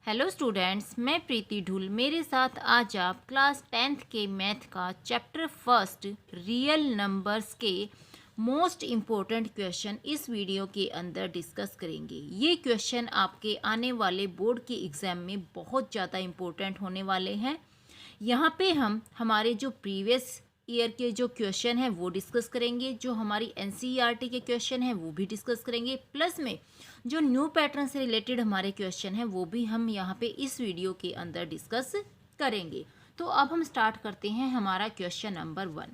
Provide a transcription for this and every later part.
Hello students, मैं प्रीति ढुल। मेरे साथ आज आप क्लास 10th के मैथ का चैप्टर फर्स्ट रियल नंबर्स के मोस्ट इम्पोर्टेंट क्वेश्चन इस वीडियो के अंदर डिस्कस करेंगे। ये क्वेश्चन आपके आने वाले बोर्ड के एग्ज़ाम में बहुत ज़्यादा इम्पोर्टेंट होने वाले हैं। यहाँ पे हम हमारे जो प्रीवियस ईयर के जो क्वेश्चन हैं वो डिस्कस करेंगे, जो हमारी एनसीईआरटी के क्वेश्चन हैं वो भी डिस्कस करेंगे, प्लस में जो न्यू पैटर्न से रिलेटेड हमारे क्वेश्चन हैं वो भी हम यहाँ पे इस वीडियो के अंदर डिस्कस करेंगे। तो अब हम स्टार्ट करते हैं हमारा क्वेश्चन नंबर 1।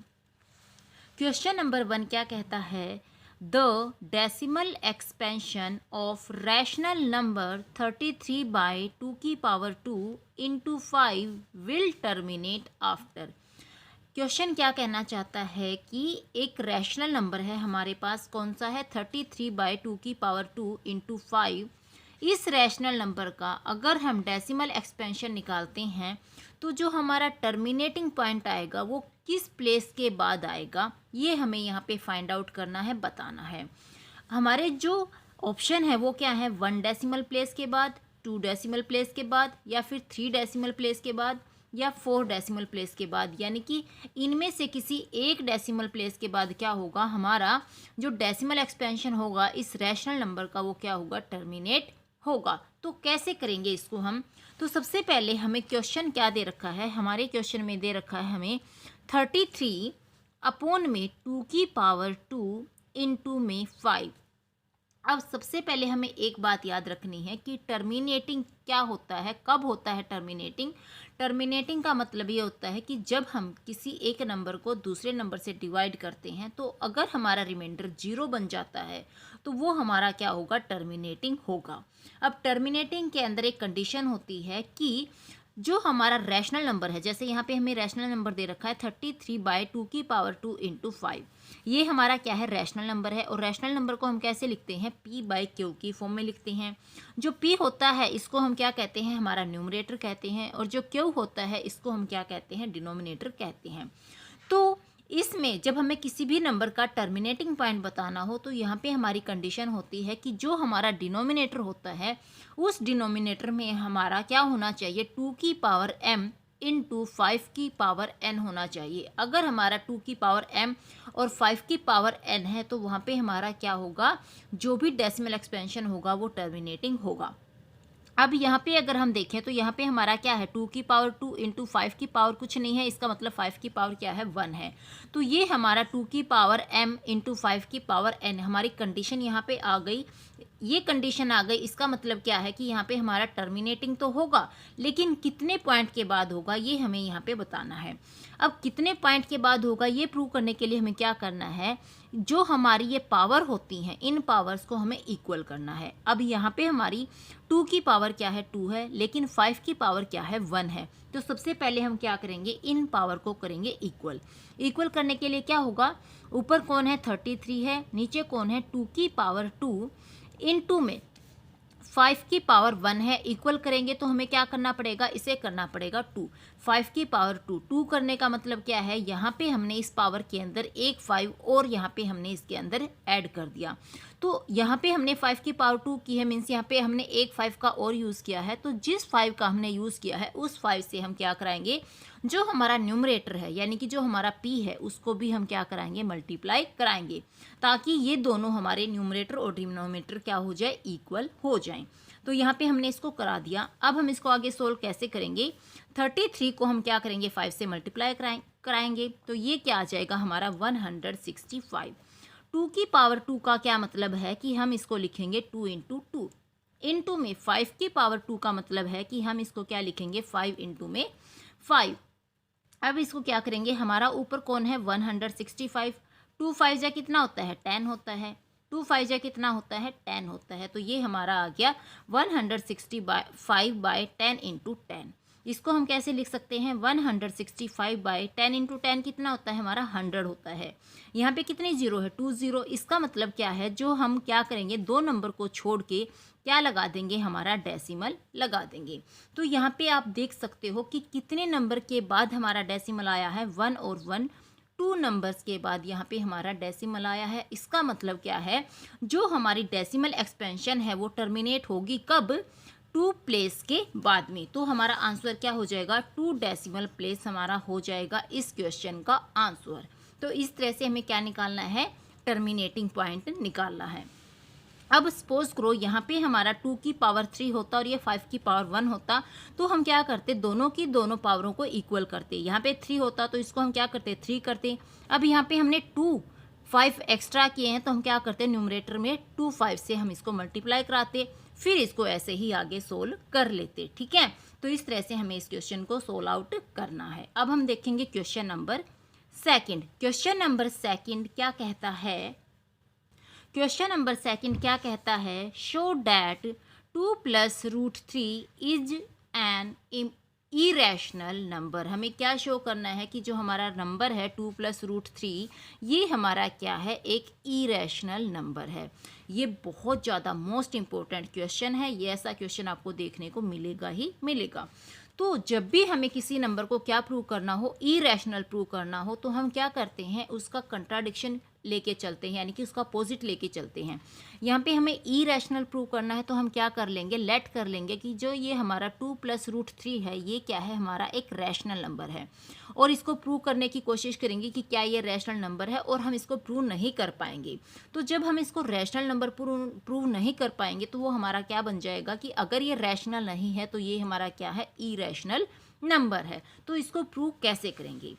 क्वेश्चन नंबर 1 क्या कहता है? The decimal expansion of rational number 33/2 into 5 will terminate after. Question क्या कहना चाहता है कि एक रैशनल नंबर है हमारे पास, कौन सा है? 33/2 into 5। इस रैशनल नंबर का अगर हम डेसिमल एक्सपेंशन निकालते हैं तो जो हमारा टर्मिनेटिंग पॉइंट आएगा वो किस प्लेस के बाद आएगा, ये हमें यहाँ पे फाइंड आउट करना है, बताना है। हमारे जो ऑप्शन है वो क्या है? 1 डेसिमल प्लेस के बाद, 2 डेसिमल प्लेस के बाद, या फिर 3 डेसिमल प्लेस के बाद, या 4 डेसिमल प्लेस के बाद। यानी कि इनमें से किसी एक डेसिमल प्लेस के बाद क्या होगा, हमारा जो डेसिमल एक्सपेंशन होगा इस रैशनल नंबर का वो क्या होगा? टर्मिनेट होगा। तो कैसे करेंगे इसको हम? तो सबसे पहले हमें क्वेश्चन क्या दे रखा है? हमारे क्वेश्चन में दे रखा है हमें 33/2 into में 5। अब सबसे पहले हमें एक बात याद रखनी है कि टर्मिनेटिंग क्या होता है, कब होता है टर्मिनेटिंग। टर्मिनेटिंग का मतलब ये होता है कि जब हम किसी एक नंबर को दूसरे नंबर से डिवाइड करते हैं तो अगर हमारा रिमाइंडर 0 बन जाता है तो वो हमारा क्या होगा? टर्मिनेटिंग होगा। अब टर्मिनेटिंग के अंदर एक कंडीशन होती है कि जो हमारा रैशनल नंबर है, जैसे यहाँ पे हमें रैशनल नंबर दे रखा है 33/2 into 5। ये हमारा क्या है? रैशनल नंबर है। और रैशनल नंबर को हम कैसे लिखते हैं? p/q की फॉर्म में लिखते हैं। जो p होता है इसको हम क्या कहते हैं? हमारा न्यूमरेटर कहते हैं। और जो q होता है इसको हम क्या कहते हैं? डिनोमिनेटर कहते हैं। तो इसमें जब हमें किसी भी नंबर का टर्मिनेटिंग पॉइंट बताना हो तो यहाँ पे हमारी कंडीशन होती है कि जो हमारा डिनोमिनेटर होता है उस डिनोमिनेटर में हमारा क्या होना चाहिए? 2m into 5n होना चाहिए। अगर हमारा 2m और 5n है तो वहाँ पे हमारा क्या होगा? जो भी डेसिमल एक्सपेंशन होगा वो टर्मिनेटिंग होगा। अब यहाँ पे अगर हम देखें तो यहाँ पे हमारा क्या है? 2 into 5 की पावर कुछ नहीं है, इसका मतलब 5 की पावर क्या है? 1 है। तो ये हमारा 2m into 5n हमारी कंडीशन यहाँ पे आ गई। ये कंडीशन आ गई, इसका मतलब क्या है कि यहाँ पे हमारा टर्मिनेटिंग तो होगा लेकिन कितने पॉइंट के बाद होगा ये हमें यहाँ पे बताना है। अब कितने पॉइंट के बाद होगा ये प्रूव करने के लिए हमें क्या करना है? जो हमारी ये पावर होती हैं इन पावर्स को हमें इक्वल करना है। अब यहाँ पे हमारी 2 की पावर क्या है? 2 है, लेकिन 5 की पावर क्या है? 1 है। तो सबसे पहले हम क्या करेंगे? इन पावर को करेंगे इक्वल। इक्वल करने के लिए क्या होगा? ऊपर कौन है? 33 है, नीचे कौन है? 2 की पावर 2 इनटू में 5 की पावर 1 है। इक्वल करेंगे तो हमें क्या करना पड़ेगा? इसे करना पड़ेगा 2। 5 की पावर 2 करने का मतलब क्या है? यहाँ पे हमने इस पावर के अंदर एक 5 और यहाँ पे हमने इसके अंदर ऐड कर दिया। तो यहाँ पे हमने 5 की पावर 2 की है, मीन्स यहाँ पे हमने एक 5 का और यूज़ किया है। तो जिस 5 का हमने यूज़ किया है उस 5 से हम क्या कराएंगे? जो हमारा न्यूमरेटर है यानी कि जो हमारा p है उसको भी हम क्या कराएंगे? मल्टीप्लाई कराएंगे, ताकि ये दोनों हमारे न्यूमरेटर और डिनोमिनेटर क्या हो जाए? इक्वल हो जाएं। तो यहाँ पे हमने इसको करा दिया। अब हम इसको आगे सोल्व कैसे करेंगे? 33 को हम क्या करेंगे? 5 से मल्टीप्लाई कराएंगे। तो ये क्या आ जाएगा? हमारा 165। 2 की पावर 2 का क्या मतलब है कि हम इसको लिखेंगे 2 into 2 इंटू में 5 की पावर 2 का मतलब है कि हम इसको क्या लिखेंगे? 5 इंटू में 5। अब इसको क्या करेंगे? हमारा ऊपर कौन है? 165। 2 5 जा कितना होता है? 10 होता है। 2 5 जा कितना होता है? 10 होता है। तो ये हमारा आ गया 165/10 इंटू 10। इसको हम कैसे लिख सकते हैं? 165/10 इंटू 10 कितना होता है? हमारा 100 होता है। यहाँ पे कितनी जीरो है? 2 0। इसका मतलब क्या है? जो हम क्या करेंगे? 2 नंबर को छोड़ के क्या लगा देंगे? हमारा डेसिमल लगा देंगे। तो यहाँ पे आप देख सकते हो कि कितने नंबर के बाद हमारा डेसिमल आया है? 1 और 1, 2 नंबर्स के बाद यहाँ पे हमारा डेसिमल आया है। इसका मतलब क्या है? जो हमारी डेसिमल एक्सपेंशन है वो टर्मिनेट होगी कब? 2 प्लेस के बाद में। तो हमारा आंसर क्या हो जाएगा, 2 डेसिमल प्लेस हमारा हो जाएगा इस क्वेश्चन का आंसर। तो इस तरह से हमें क्या निकालना है, टर्मिनेटिंग पॉइंट निकालना है। अब सपोज करो यहाँ पे हमारा 2 की पावर 3 होता और ये 5 की पावर 1 होता, तो हम क्या करते, दोनों की दोनों पावरों को इक्वल करते। यहाँ पे 3 होता तो इसको हम क्या करते, 3 करते। अब यहाँ पे हमने 2 5 एक्स्ट्रा किए हैं, तो हम क्या करते, न्यूमरेटर में 2 5 से हम इसको मल्टीप्लाई कराते, फिर इसको ऐसे ही आगे सोल्व कर लेते। ठीक है, तो इस तरह से हमें इस क्वेश्चन को सोल्व आउट करना है। अब हम देखेंगे question number second. Question number second क्या कहता है, क्वेश्चन नंबर सेकंड क्या कहता है, show that 2 + √3 is an irrational number. हमें क्या शो करना है कि जो हमारा नंबर है 2 + √3 ये हमारा क्या है, एक इरेशनल नंबर है। ये बहुत ज़्यादा मोस्ट इम्पोर्टेंट क्वेश्चन है, ये ऐसा क्वेश्चन आपको देखने को मिलेगा ही मिलेगा। तो जब भी हमें किसी नंबर को क्या प्रूव करना हो, इरेशनल प्रूव करना हो, तो हम क्या करते हैं, उसका कंट्राडिक्शन लेके चलते हैं, यानी कि उसका अपोजिट लेके चलते हैं। यहाँ पे हमें इरेशनल प्रूव करना है, तो हम क्या कर लेंगे, लेट कर लेंगे कि जो ये हमारा 2 + √3 है ये क्या है, हमारा एक रैशनल नंबर है। और इसको प्रूव करने की कोशिश करेंगे कि क्या ये रैशनल नंबर है, और हम इसको प्रूव नहीं कर पाएंगे। तो जब हम इसको रैशनल नंबर प्रूव नहीं कर पाएंगे, तो वो हमारा क्या बन जाएगा कि अगर ये रैशनल नहीं है तो ये हमारा क्या है, इरेशनल नंबर है। तो इसको प्रूव कैसे करेंगे,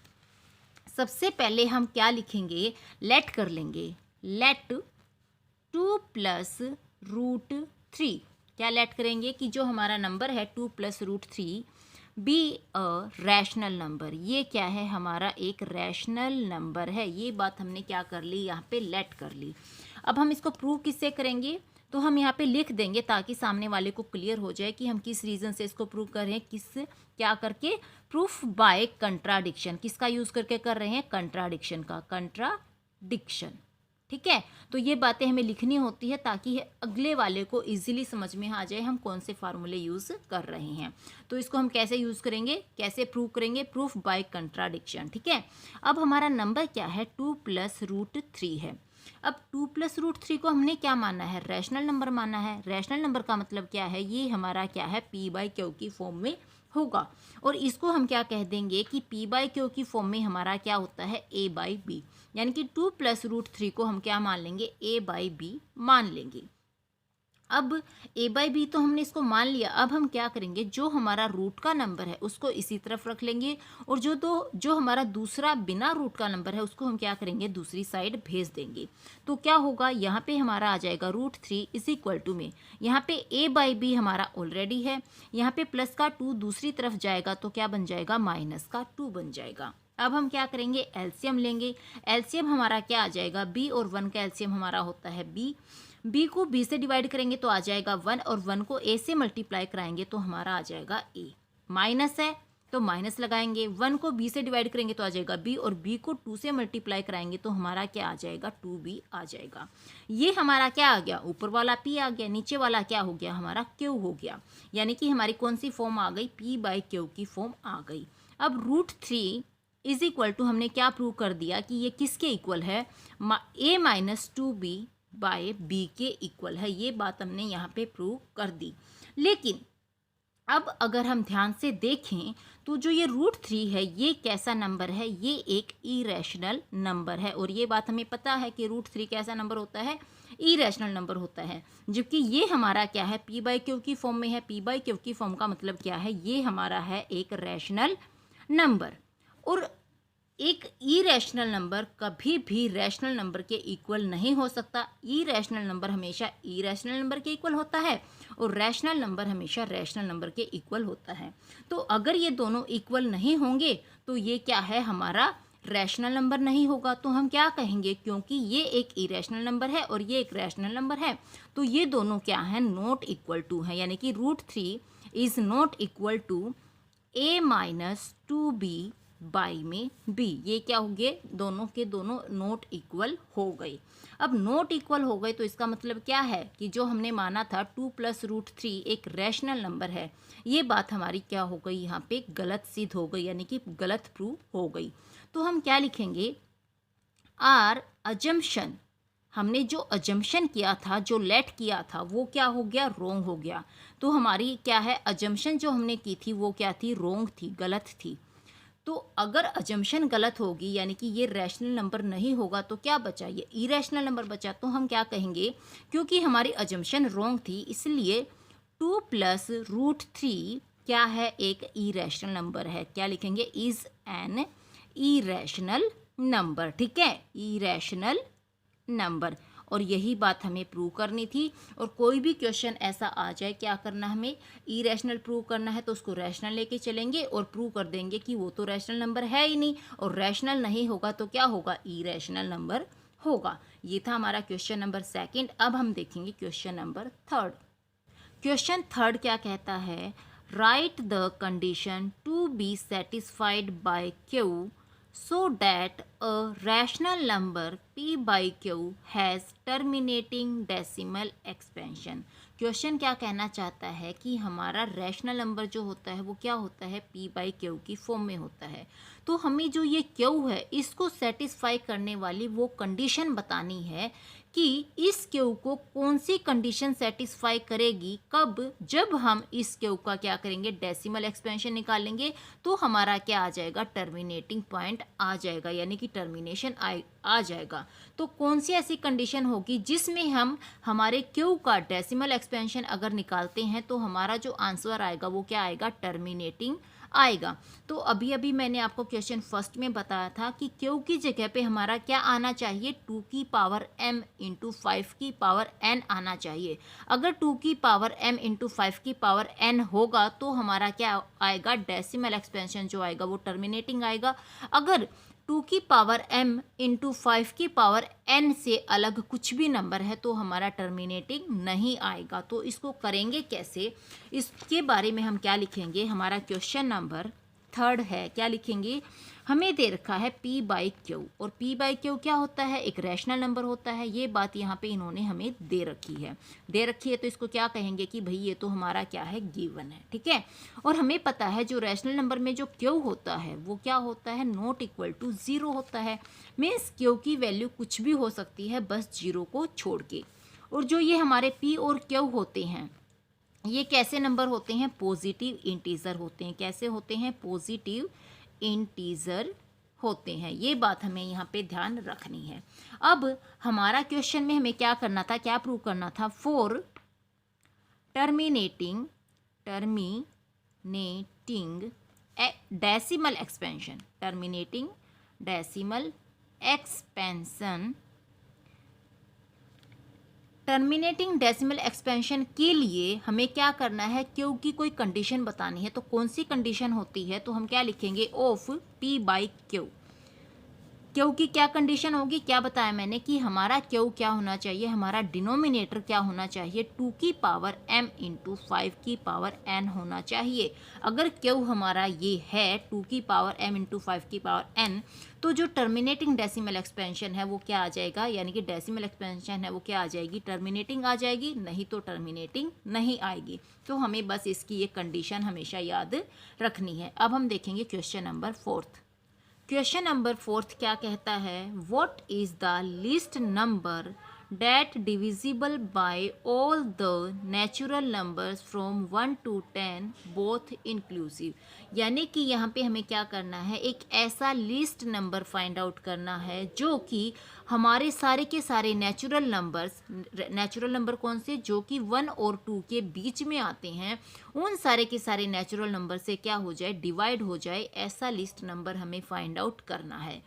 सबसे पहले हम क्या लिखेंगे, लेट कर लेंगे, लेट 2 + √3, क्या लेट करेंगे कि जो हमारा नंबर है 2 + √3 बी अ रैशनल नंबर, ये क्या है, हमारा एक रैशनल नंबर है। ये बात हमने क्या कर ली, यहाँ पे लेट कर ली। अब हम इसको प्रूव किससे करेंगे, तो हम यहाँ पे लिख देंगे ताकि सामने वाले को क्लियर हो जाए कि हम किस रीज़न से इसको प्रूव कर रहे हैं, किस क्या करके, प्रूफ बाय कंट्राडिक्शन। किसका यूज़ करके कर रहे हैं, कंट्राडिक्शन का, कंट्राडिक्शन। ठीक है, तो ये बातें हमें लिखनी होती है ताकि अगले वाले को इजीली समझ में आ जाए हम कौन से फार्मूले यूज़ कर रहे हैं। तो इसको हम कैसे यूज़ करेंगे, कैसे प्रूव करेंगे, प्रूफ बाय कंट्राडिक्शन। ठीक है, अब हमारा नंबर क्या है, 2 + √3 है। अब 2 + √3 को हमने क्या माना है, रैशनल नंबर माना है। रैशनल नंबर का मतलब क्या है, ये हमारा क्या है, P/Q की फॉर्म में होगा। और इसको हम क्या कह देंगे कि P/Q की फॉर्म में हमारा क्या होता है, A/B, यानी कि 2 + √3 को हम क्या मान लेंगे, A/B मान लेंगे। अब A/B तो हमने इसको मान लिया। अब हम क्या करेंगे, जो हमारा रूट का नंबर है उसको इसी तरफ रख लेंगे, और जो हमारा दूसरा बिना रूट का नंबर है उसको हम क्या करेंगे, दूसरी साइड भेज देंगे। तो क्या होगा, यहाँ पे हमारा आ जाएगा √3 = में, यहाँ पे A/B हमारा ऑलरेडी है, यहाँ पे प्लस का 2 दूसरी तरफ जाएगा तो क्या बन जाएगा, -2 बन जाएगा। अब हम क्या करेंगे, एलसीएम लेंगे। एलसीएम हमारा क्या आ जाएगा, B और 1 का एलसीएम हमारा होता है B को B से डिवाइड करेंगे तो आ जाएगा 1, और 1 को A से मल्टीप्लाई कराएंगे तो हमारा आ जाएगा A। माइनस है तो माइनस लगाएंगे, 1 को B से डिवाइड करेंगे तो आ जाएगा B, और B को 2 से मल्टीप्लाई कराएंगे तो हमारा क्या आ जाएगा, 2B आ जाएगा। ये हमारा क्या आ गया, ऊपर वाला P आ गया, नीचे वाला क्या हो गया, हमारा Q हो गया। यानी कि हमारी कौन सी फॉर्म आ गई, P/Q की फॉर्म आ गई। अब √3 = हमने क्या प्रूव कर दिया कि ये किसके इक्वल है, A - 2B/B के इक्वल है। ये बात हमने यहाँ पे प्रूव कर दी। लेकिन अब अगर हम ध्यान से देखें तो जो ये √3 है ये कैसा नंबर है, ये एक इरेशनल नंबर है। और ये बात हमें पता है कि √3 कैसा नंबर होता है, इरेशनल नंबर होता है। जबकि ये हमारा क्या है, P/Q की फॉर्म में है। P/Q की फॉर्म का मतलब क्या है, ये हमारा है एक रैशनल नंबर। और एक इरेशनल नंबर कभी भी रैशनल नंबर के इक्वल नहीं हो सकता। इरेशनल नंबर हमेशा इरेशनल नंबर के इक्वल होता है, और रैशनल नंबर हमेशा रैशनल नंबर के इक्वल होता है। तो अगर ये दोनों इक्वल नहीं होंगे तो ये क्या है, हमारा रैशनल नंबर नहीं होगा। तो हम क्या कहेंगे, क्योंकि ये एक इरेशनल नंबर है और ये एक रैशनल नंबर है, तो ये दोनों क्या हैं, नॉट इक्वल टू है। यानी कि √3 is not equal to A - 2B/B में B। ये क्या हो गए, दोनों के दोनों नॉट इक्वल हो गई। अब नॉट इक्वल हो गए तो इसका मतलब क्या है कि जो हमने माना था 2 + √3 एक रैशनल नंबर है, ये बात हमारी क्या हो गई, यहाँ पे गलत सिद्ध हो गई, यानी कि गलत प्रूव हो गई। तो हम क्या लिखेंगे, आर अजम्पशन, हमने जो अजम्पशन किया था, जो लेट किया था, वो क्या हो गया, रोंग हो गया। तो हमारी क्या है, अजम्पशन जो हमने की थी वो क्या थी, रोंग थी, गलत थी। तो अगर अजम्पशन गलत होगी यानी कि ये रैशनल नंबर नहीं होगा तो क्या बचा, ये इरेशनल नंबर बचा। तो हम क्या कहेंगे, क्योंकि हमारी अजम्पशन रोंग थी इसलिए 2 + √3 क्या है, एक इरेशनल नंबर है। क्या लिखेंगे, इज एन इरेशनल नंबर। ठीक है, इरेशनल नंबर। और यही बात हमें प्रूव करनी थी। और कोई भी क्वेश्चन ऐसा आ जाए, क्या करना, हमें इरेशनल प्रूव करना है तो उसको रैशनल लेके चलेंगे और प्रूव कर देंगे कि वो तो रैशनल नंबर है ही नहीं, और रैशनल नहीं होगा तो क्या होगा, इरेशनल नंबर होगा। ये था हमारा क्वेश्चन नंबर सेकंड। अब हम देखेंगे question number third. Question third क्या कहता है, write the condition to be satisfied by Q so that a rational number p by q has terminating decimal expansion। Question क्या कहना चाहता है कि हमारा रैशनल नंबर जो होता है वो क्या होता है, p बाई क्यू की फॉर्म में होता है। तो हमें जो ये क्यू है इसको सेटिस्फाई करने वाली वो कंडीशन बतानी है कि इस क्यू को कौन सी कंडीशन सेटिस्फाई करेगी, कब, जब हम इस क्यू का क्या करेंगे, डेसिमल एक्सपेंशन निकालेंगे तो हमारा क्या आ जाएगा, टर्मिनेटिंग पॉइंट आ जाएगा, यानी कि टर्मिनेशन आ जाएगा। तो कौन सी ऐसी कंडीशन होगी जिसमें हम हमारे क्यू का डेसिमल एक्सपेंशन अगर निकालते हैं तो हमारा जो आंसर आएगा वो क्या आएगा, टर्मिनेटिंग आएगा। तो अभी अभी मैंने आपको क्वेश्चन फर्स्ट में बताया था कि क्यू की जगह पे हमारा क्या आना चाहिए, 2 की पावर m इंटू 5 की पावर n आना चाहिए। अगर 2 की पावर m इंटू 5 की पावर n होगा तो हमारा क्या आएगा, डेसिमल एक्सपेंशन जो आएगा वो टर्मिनेटिंग आएगा। अगर 2 की पावर m इंटू 5 की पावर n से अलग कुछ भी नंबर है तो हमारा टर्मिनेटिंग नहीं आएगा। तो इसको करेंगे कैसे, इसके बारे में हम क्या लिखेंगे, हमारा क्वेश्चन नंबर थर्ड है, क्या लिखेंगे, हमें दे रखा है p बाई क्यू, और p बाई क्यू क्या होता है, एक रैशनल नंबर होता है। ये बात यहाँ पे इन्होंने हमें दे रखी है तो इसको क्या कहेंगे कि भाई ये तो हमारा क्या है, गिवन है। ठीक है, और हमें पता है जो रैशनल नंबर में जो क्यू होता है वो क्या होता है, नॉट इक्वल टू 0 होता है। मीन्स क्यू की वैल्यू कुछ भी हो सकती है बस 0 को छोड़ के। और जो ये हमारे p और क्यू होते हैं ये कैसे नंबर होते हैं, पॉजिटिव इंटीजर होते हैं। कैसे होते हैं, पॉजिटिव इंटीजर होते हैं। ये बात हमें यहाँ पे ध्यान रखनी है। अब हमारा क्वेश्चन में हमें क्या करना था, क्या प्रूव करना था, for terminating decimal expansion, terminating decimal expansion, terminating decimal expansion के लिए हमें क्या करना है, क्यू की कोई कंडीशन बतानी है। तो कौन सी कंडीशन होती है, तो हम क्या लिखेंगे, of p by Q. Q की क्या कंडीशन होगी, क्या बताया मैंने कि हमारा क्यू क्या होना चाहिए, हमारा डिनोमिनेटर क्या होना चाहिए, 2 की पावर m इंटू 5 की पावर n होना चाहिए। अगर क्यू हमारा ये है 2 की पावर m इंटू 5 की पावर n, तो जो टर्मिनेटिंग डेसिमल एक्सपेंशन है वो क्या आ जाएगा, यानी कि डेसिमल एक्सपेंशन है वो क्या आ जाएगी, टर्मिनेटिंग आ जाएगी, नहीं तो टर्मिनेटिंग नहीं आएगी। तो हमें बस इसकी ये कंडीशन हमेशा याद रखनी है। अब हम देखेंगे question number fourth. Question number fourth क्या कहता है, what is the least number that divisible by all the natural numbers from 1 to 10 both inclusive. यानी कि यहाँ पे हमें क्या करना है, एक ऐसा लीस्ट नंबर फाइंड आउट करना है जो कि हमारे सारे के सारे नेचुरल नंबर कौन से, जो कि 1 और 2 के बीच में आते हैं, उन सारे के सारे नेचुरल नंबर से क्या हो जाए, डिवाइड हो जाए। ऐसा लिस्ट नंबर हमें फाइंड आउट करना है।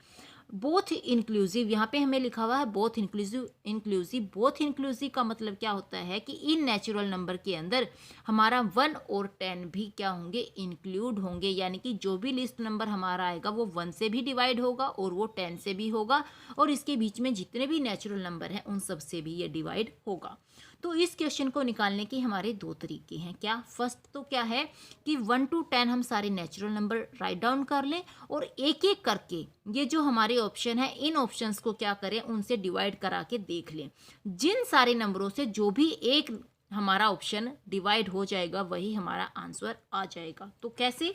बोथ इंक्लूसिव, यहाँ पे हमें लिखा हुआ है बोथ इंक्लूसिव। बोथ इंक्लूसिव का मतलब क्या होता है कि इन नेचुरल नंबर के अंदर हमारा 1 और 10 भी क्या होंगे, इंक्लूड होंगे। यानी कि जो भी लिस्ट नंबर हमारा आएगा वो 1 से भी डिवाइड होगा और वो 10 से भी होगा, और इसके बीच में जितने भी नेचुरल नंबर हैं उन सब से भी ये डिवाइड होगा। तो इस क्वेश्चन को निकालने के हमारे दो तरीके हैं। क्या, फर्स्ट तो क्या है कि 1 to 10 हम सारे नेचुरल नंबर राइट डाउन कर लें और एक एक करके ये जो हमारे ऑप्शन है इन ऑप्शंस को क्या करें, उनसे डिवाइड करा के देख लें। जिन सारे नंबरों से जो भी एक हमारा ऑप्शन डिवाइड हो जाएगा वही हमारा आंसर आ जाएगा। तो कैसे,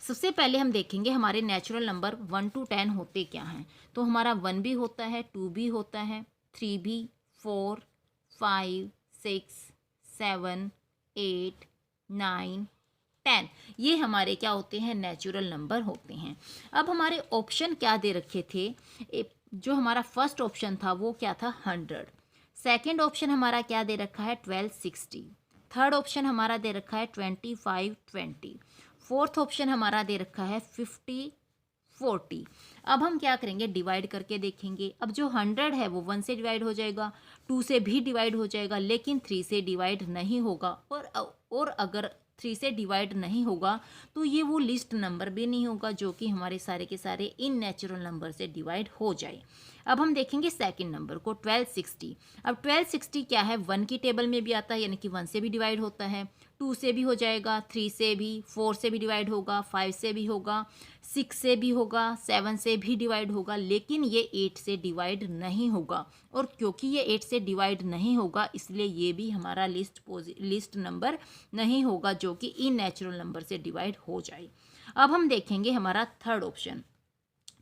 सबसे पहले हम देखेंगे हमारे नेचुरल नंबर 1 to 10 होते क्या हैं। तो हमारा 1 भी होता है, 2 भी होता है, 3 भी, 4, 5, 6, 7, 8, 9, 10, ये हमारे क्या होते हैं, नेचुरल नंबर होते हैं। अब हमारे ऑप्शन क्या दे रखे थे, जो हमारा फर्स्ट ऑप्शन था वो क्या था, 100। सेकंड ऑप्शन हमारा क्या दे रखा है, 1260। थर्ड ऑप्शन हमारा दे रखा है 2520। फोर्थ ऑप्शन हमारा दे रखा है 5040। अब हम क्या करेंगे, डिवाइड करके देखेंगे। अब जो 100 है वो 1 से डिवाइड हो जाएगा, 2 से भी डिवाइड हो जाएगा, लेकिन 3 से डिवाइड नहीं होगा। और अगर 3 से डिवाइड नहीं होगा तो ये वो लिस्ट नंबर भी नहीं होगा जो कि हमारे सारे के सारे इन नेचुरल नंबर से डिवाइड हो जाए। अब हम देखेंगे सेकंड नंबर को, 1260। अब 1260 क्या है, 1 की टेबल में भी आता है, यानी कि 1 से भी डिवाइड होता है, 2 से भी हो जाएगा, 3 से भी, 4 से भी डिवाइड होगा, 5 से भी होगा, 6 से भी होगा, 7 से भी डिवाइड होगा, लेकिन ये 8 से डिवाइड नहीं होगा। और क्योंकि ये 8 से डिवाइड नहीं होगा इसलिए ये भी हमारा लिस्ट नंबर नहीं होगा जो कि इन नेचुरल नंबर से डिवाइड हो जाए। अब हम देखेंगे हमारा थर्ड ऑप्शन।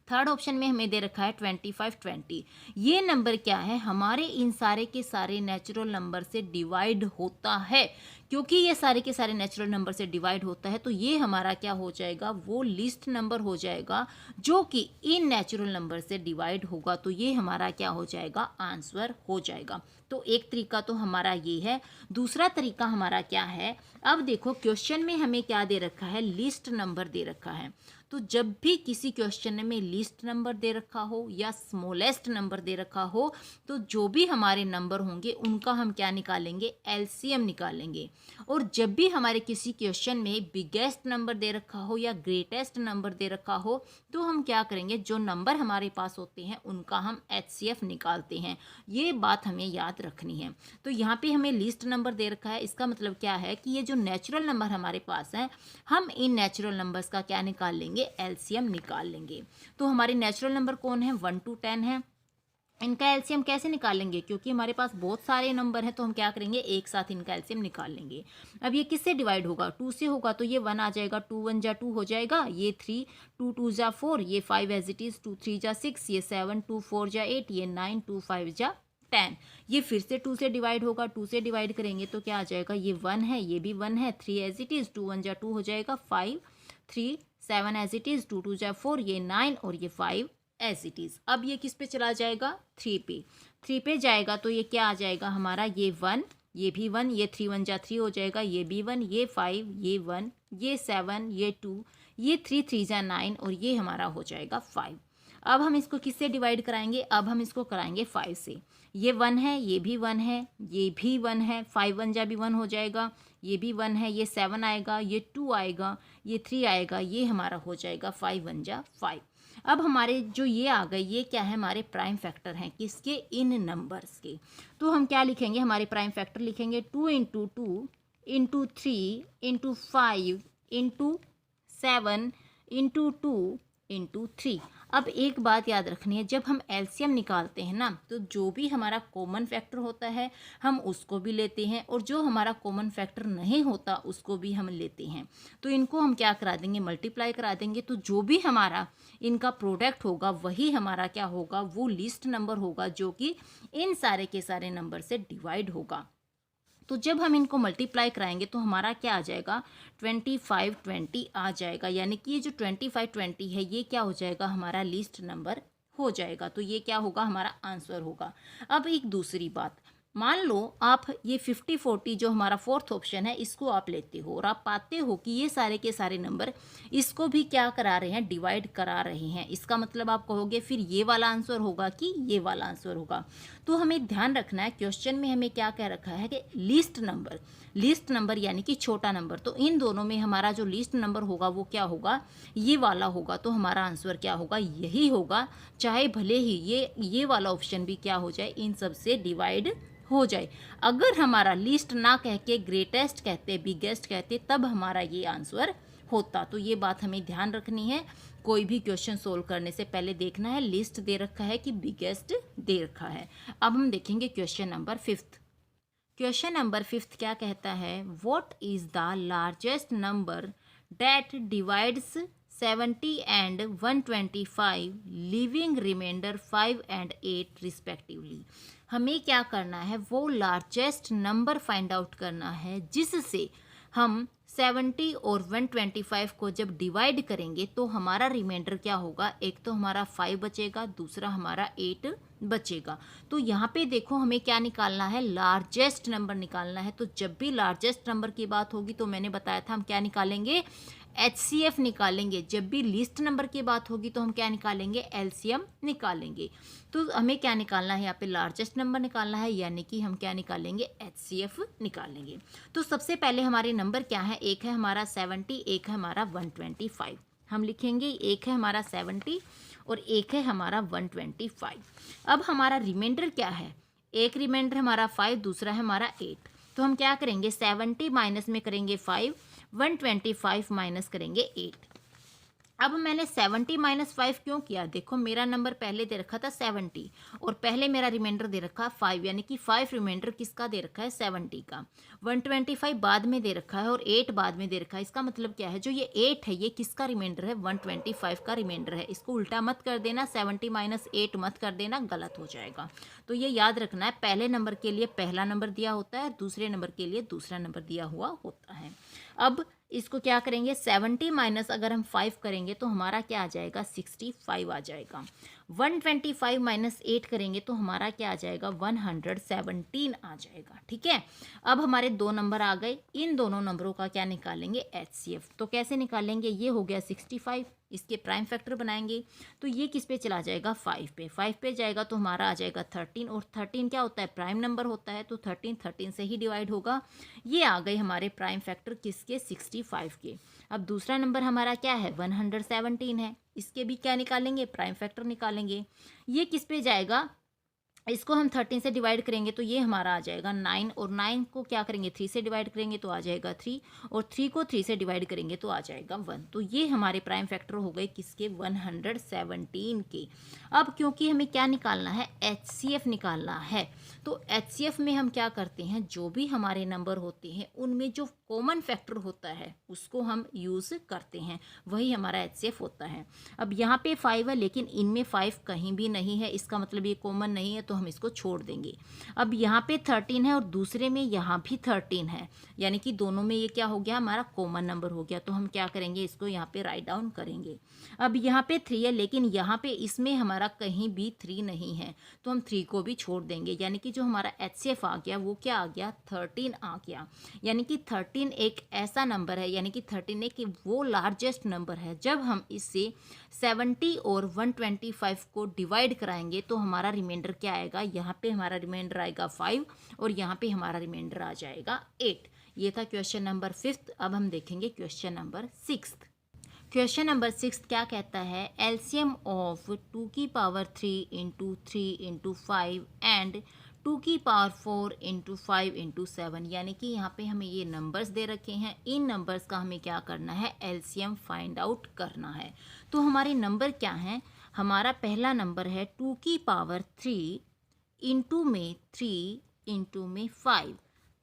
थर्ड ऑप्शन में हमें दे रखा है 2520। ये नंबर क्या है, हमारे इन सारे के सारे नेचुरल नंबर से डिवाइड होता है। क्योंकि ये सारे के सारे नेचुरल नंबर से डिवाइड होता है तो ये हमारा क्या हो जाएगा, वो लिस्ट नंबर हो जाएगा जो कि इन नेचुरल नंबर से डिवाइड होगा। तो ये हमारा क्या हो जाएगा, आंसर हो जाएगा। तो एक तरीका तो हमारा ये है। दूसरा तरीका हमारा क्या है, अब देखो क्वेश्चन में हमें क्या दे रखा है, लिस्ट नंबर दे रखा है। तो जब भी किसी क्वेश्चन में लिस्ट नंबर दे रखा हो या स्मॉलेस्ट नंबर दे रखा हो तो जो भी हमारे नंबर होंगे उनका हम क्या निकालेंगे, एलसीएम निकालेंगे। और जब भी हमारे किसी क्वेश्चन में बिगेस्ट नंबर दे रखा हो या ग्रेटेस्ट नंबर दे रखा हो तो हम क्या करेंगे, जो नंबर हमारे पास होते हैं उनका हम एचसीएफ निकालते हैं। ये बात हमें याद रखनी है। तो यहाँ पे हमें लिस्ट नंबर दे रखा है, इसका मतलब क्या है कि ये जो नेचुरल नंबर हमारे पास हैं हम इन नेचुरल नंबर्स का क्या निकाल लेंगे, एलसीएम निकाल लेंगे। तो हमारे नेचुरल नंबर कौन है, 1 to 10 है। इनका एलसीएम कैसे निकालेंगे, क्योंकि हमारे पास बहुत सारे नंबर हैं तो हम क्या करेंगे, एक साथ इनका एलसीएम निकाल लेंगे। अब ये किससे डिवाइड होगा, 2 से होगा तो ये 1 आ जाएगा, 2 1 जा 2 हो जाएगा, ये 3, 2 2 जा 4, ये 5 एज इट इज, 2 3 जा 6, ये 7, 2 4 जा 8, ये 9, 2 5 जा 10। ये फिर से 2 से डिवाइड होगा, 2 से डिवाइड करेंगे तो क्या आ जाएगा, ये 1 है, ये भी 1 है, 3 एज इट इज, 2 1 जा 2 हो जाएगा, 5 3 7 एज इट इज, 2 2 जा 4, ये 9 और ये 5 एज इट इज। अब ये किस पे चला जाएगा, 3 पे। 3 पे जाएगा तो ये क्या आ जाएगा हमारा, ये 1, ये भी 1, ये 3 1 जा 3 हो जाएगा, ये भी 1, ये 5, ये 1, ये 7, ये 2, ये 3 3 जा 9 और ये हमारा हो जाएगा 5। अब हम इसको किससे डिवाइड कराएंगे, अब हम इसको कराएंगे 5 से। ये 1 है, ये भी 1 है, ये भी 1 है, 5 1 जा भी 1 हो जाएगा, ये भी 1 है, ये 7 आएगा, ये 2 आएगा, ये 3 आएगा, ये हमारा हो जाएगा 5 1 जा 5। अब हमारे जो ये आ गए ये क्या है, हमारे प्राइम फैक्टर हैं, किसके, इन नंबर्स के। तो हम क्या लिखेंगे, हमारे प्राइम फैक्टर लिखेंगे 2 × 2 × 3 × 5 × 7 × 2 × 3। अब एक बात याद रखनी है, जब हम एलसीएम निकालते हैं ना तो जो भी हमारा कॉमन फैक्टर होता है हम उसको भी लेते हैं और जो हमारा कॉमन फैक्टर नहीं होता उसको भी हम लेते हैं। तो इनको हम क्या करा देंगे, मल्टीप्लाई करा देंगे। तो जो भी हमारा इनका प्रोडक्ट होगा वही हमारा क्या होगा, वो लिस्ट नंबर होगा जो कि इन सारे के सारे नंबर से डिवाइड होगा। तो जब हम इनको मल्टीप्लाई कराएंगे तो हमारा क्या आ जाएगा, 2520 आ जाएगा। यानी कि ये जो 2520 है ये क्या हो जाएगा, हमारा लिस्ट नंबर हो जाएगा। तो ये क्या होगा, हमारा आंसर होगा। अब एक दूसरी बात, मान लो आप ये 5040 जो हमारा फोर्थ ऑप्शन है इसको आप लेते हो और आप पाते हो कि ये सारे के सारे नंबर इसको भी क्या करा रहे हैं, डिवाइड करा रहे हैं। इसका मतलब आप कहोगे फिर ये वाला आंसर होगा कि ये वाला आंसर होगा। तो हमें ध्यान रखना है, क्वेश्चन में हमें क्या कह रखा है कि लिस्ट नंबर यानी कि छोटा नंबर। तो इन दोनों में हमारा जो लिस्ट नंबर होगा वो क्या होगा, ये वाला होगा। तो हमारा आंसर क्या होगा, यही होगा। चाहे भले ही ये वाला ऑप्शन भी क्या हो जाए, इन सब से डिवाइड हो जाए। अगर हमारा लिस्ट ना कह के ग्रेटेस्ट कहते, बिगेस्ट कहते, तब हमारा ये आंसर होता। तो ये बात हमें ध्यान रखनी है। कोई भी क्वेश्चन सोल्व करने से पहले देखना है लिस्ट दे रखा है कि बिगेस्ट दे रखा है। अब हम देखेंगे क्वेश्चन नंबर 5। क्वेश्चन नंबर 5 क्या कहता है, what is the largest number that divides 70 and 125, leaving remainder 5 and 8 respectively. हमें क्या करना है, वो लार्जेस्ट नंबर फाइंड आउट करना है जिससे हम 70 और 125 को जब डिवाइड करेंगे तो हमारा रिमाइंडर क्या होगा, एक तो हमारा 5 बचेगा, दूसरा हमारा 8 बचेगा। तो यहाँ पे देखो हमें क्या निकालना है, लार्जेस्ट नंबर निकालना है। तो जब भी लार्जेस्ट नंबर की बात होगी तो मैंने बताया था हम क्या निकालेंगे, HCF निकालेंगे। जब भी लीस्ट नंबर की बात होगी तो हम क्या निकालेंगे, LCM निकालेंगे। तो हमें क्या निकालना है, यहाँ पे लार्जेस्ट नंबर निकालना है, यानी कि हम क्या निकालेंगे, HCF निकालेंगे। तो सबसे पहले हमारे नंबर क्या है, एक है हमारा 70, एक है हमारा 125। हम लिखेंगे एक है हमारा 70 और एक है हमारा 125। अब हमारा रिमाइंडर क्या है, एक रिमाइंडर हमारा 5, दूसरा है हमारा 8। तो हम क्या करेंगे, 70 माइनस में करेंगे 5, 125 माइनस करेंगे 8। अब मैंने 70 माइनस 5 क्यों किया, देखो मेरा नंबर पहले दे रखा था 70 और पहले मेरा रिमाइंडर दे रखा 5, यानी कि 5 रिमाइंडर किसका दे रखा है, 70 का। 125 बाद में दे रखा है और 8 बाद में दे रखा है। इसका मतलब क्या है, जो ये 8 है ये किसका रिमाइंडर है, 125 का रिमाइंडर है। इसको उल्टा मत कर देना, 70 माइनस 8 मत कर देना, गलत हो जाएगा। तो ये याद रखना है, पहले नंबर के लिए पहला नंबर दिया होता है, दूसरे नंबर के लिए दूसरा नंबर दिया हुआ होता है। अब इसको क्या करेंगे, 70 माइनस अगर हम 5 करेंगे तो हमारा क्या आ जाएगा, 65 आ जाएगा। 125 माइनस 8 करेंगे तो हमारा क्या आ जाएगा, 117 आ जाएगा। ठीक है, अब हमारे दो नंबर आ गए, इन दोनों नंबरों का क्या निकालेंगे, HCF। तो कैसे निकालेंगे, ये हो गया 65, इसके प्राइम फैक्टर बनाएंगे तो ये किस पे चला जाएगा, 5 पे। 5 पे जाएगा तो हमारा आ जाएगा 13, और 13 क्या होता है, प्राइम नंबर होता है, तो 13 से ही डिवाइड होगा। ये आ गए हमारे प्राइम फैक्टर किसके, 65 के। अब दूसरा नंबर हमारा क्या है, 117 है, इसके भी क्या निकालेंगे, प्राइम फैक्टर निकालेंगे। ये किस पे जाएगा, इसको हम 13 से डिवाइड करेंगे तो ये हमारा आ जाएगा 9, और 9 को क्या करेंगे, 3 से डिवाइड करेंगे तो आ जाएगा 3, और 3 को 3 से डिवाइड करेंगे तो आ जाएगा 1। तो ये हमारे प्राइम फैक्टर हो गए किसके, 117 के। अब क्योंकि हमें क्या निकालना है, HCF निकालना है, तो HCF में हम क्या करते हैं, जो भी हमारे नंबर होते हैं उनमें जो कॉमन फैक्टर होता है उसको हम यूज़ करते हैं, वही हमारा HCF होता है। अब यहाँ पे 5 है लेकिन इनमें 5 कहीं भी नहीं है, इसका मतलब ये कॉमन नहीं है, तो हम इसको छोड़ देंगे। अब यहाँ पे 13 है और दूसरे में यहाँ भी 13 है, यानी कि दोनों में ये क्या हो गया, हमारा कॉमन नंबर हो गया। तो हम क्या करेंगे, इसको यहाँ पे राइट डाउन करेंगे। अब यहाँ पे 3 है लेकिन यहाँ पे इसमें हमारा कहीं भी 3 नहीं है, तो हम 3 को भी छोड़ देंगे, यानी कि जो हमारा HCF आ गया वो क्या आ गया, 13 आ गया। यानी कि 13 एक ऐसा नंबर है, यानी कि 13 एक वो लार्जेस्ट नंबर है, जब हम इससे 70 और 125 को डिवाइड कराएंगे तो हमारा रिमाइंडर क्या आएगा, यहाँ पे हमारा रिमाइंडर आएगा 5 और यहाँ पे हमारा रिमाइंडर आ जाएगा 8। ये था क्वेश्चन नंबर 5। अब हम देखेंगे क्वेश्चन नंबर 6। क्वेश्चन नंबर 6 क्या कहता है, एलसीएम ऑफ 2 की पावर 3 इंटू 3 इंटू 5 एंड 2 की पावर 4 इंटू 5 इंटू 7। यानी कि यहाँ पे हमें ये नंबर्स दे रखे हैं, इन नंबर्स का हमें क्या करना है, एलसीएम फाइंड आउट करना है। तो हमारे नंबर क्या हैं, हमारा पहला नंबर है 2 की पावर 3 इंटू में 3 इंटू में 5।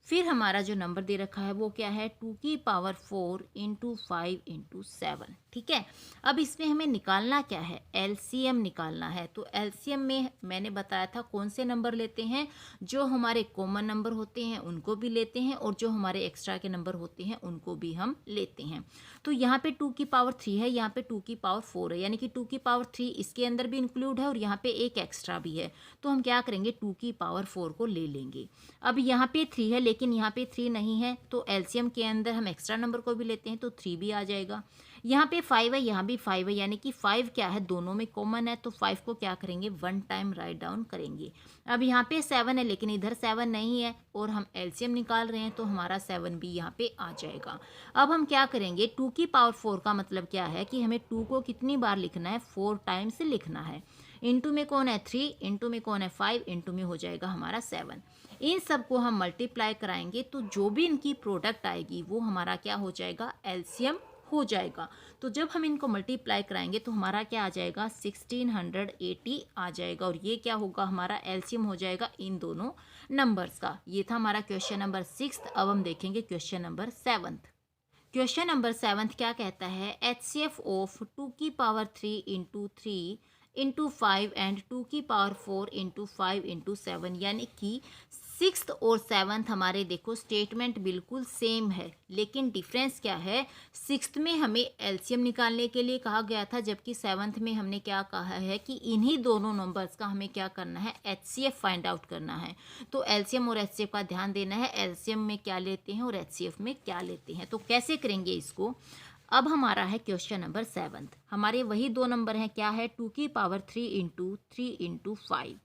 फिर हमारा जो नंबर दे रखा है वो क्या है, 2 की पावर 4 इंटू 5 इंटू 7। ठीक है, अब इसमें हमें निकालना क्या है, एलसीएम निकालना है। तो एलसीएम में मैंने बताया था कौन से नंबर लेते हैं, जो हमारे कॉमन नंबर होते हैं उनको भी लेते हैं और जो हमारे एक्स्ट्रा के नंबर होते हैं उनको भी हम लेते हैं। तो यहाँ पे 2 की पावर 3 है, यहाँ पे 2 की पावर 4 है, यानी कि 2 की पावर 3 इसके अंदर भी इंक्लूड है और यहाँ पे एक एक्स्ट्रा भी है। तो हम क्या करेंगे, 2 की पावर 4 को ले लेंगे। अब यहाँ पे 3 है लेकिन यहाँ पे 3 नहीं है, तो एलसीएम के अंदर हम एक्स्ट्रा नंबर को भी लेते हैं तो 3 भी आ जाएगा। यहाँ पे 5 है, यहाँ भी 5 है, यानी कि 5 क्या है, दोनों में कॉमन है, तो 5 को क्या करेंगे, 1 टाइम राइट डाउन करेंगे। अब यहाँ पे 7 है लेकिन इधर 7 नहीं है और हम एलसीएम निकाल रहे हैं, तो हमारा 7 भी यहाँ पे आ जाएगा। अब हम क्या करेंगे, 2 की पावर 4 का मतलब क्या है कि हमें 2 को कितनी बार लिखना है, 4 टाइम्स लिखना है। इंटू में कौन है 3, इंटू में कौन है 5, इंटू में हो जाएगा हमारा 7। इन सब को हम मल्टीप्लाई कराएंगे तो जो भी इनकी प्रोडक्ट आएगी वो हमारा क्या हो जाएगा, एलसीएम हो जाएगा। तो जब हम इनको मल्टीप्लाई कराएंगे तो हमारा क्या आ जाएगा, 1680 आ जाएगा, और ये क्या होगा, हमारा एलसीएम हो जाएगा इन दोनों नंबर्स का। ये था हमारा क्वेश्चन नंबर 6। अब हम देखेंगे क्वेश्चन नंबर 7। क्वेश्चन नंबर 7 क्या कहता है, HCF ऑफ 2 की पावर 3 इंटू 3 इंटू 5 एंड 2 की पावर 4 इंटू 5 इंटू 7, यानी कि सिक्स्थ और सेवन्थ हमारे देखो स्टेटमेंट बिल्कुल सेम है, लेकिन डिफरेंस क्या है, सिक्स्थ में हमें एलसीएम निकालने के लिए कहा गया था, जबकि सेवन्थ में हमने क्या कहा है कि इन्हीं दोनों नंबर्स का हमें क्या करना है, एचसीएफ फाइंड आउट करना है। तो एलसीएम और एचसीएफ का ध्यान देना है, एलसीएम में क्या लेते हैं और एचसीएफ में क्या लेते हैं। तो कैसे करेंगे इसको, अब हमारा है क्वेश्चन नंबर 7, हमारे वही दो नंबर हैं, क्या है 2 की पावर 3 इंटू 3 इंटू 5,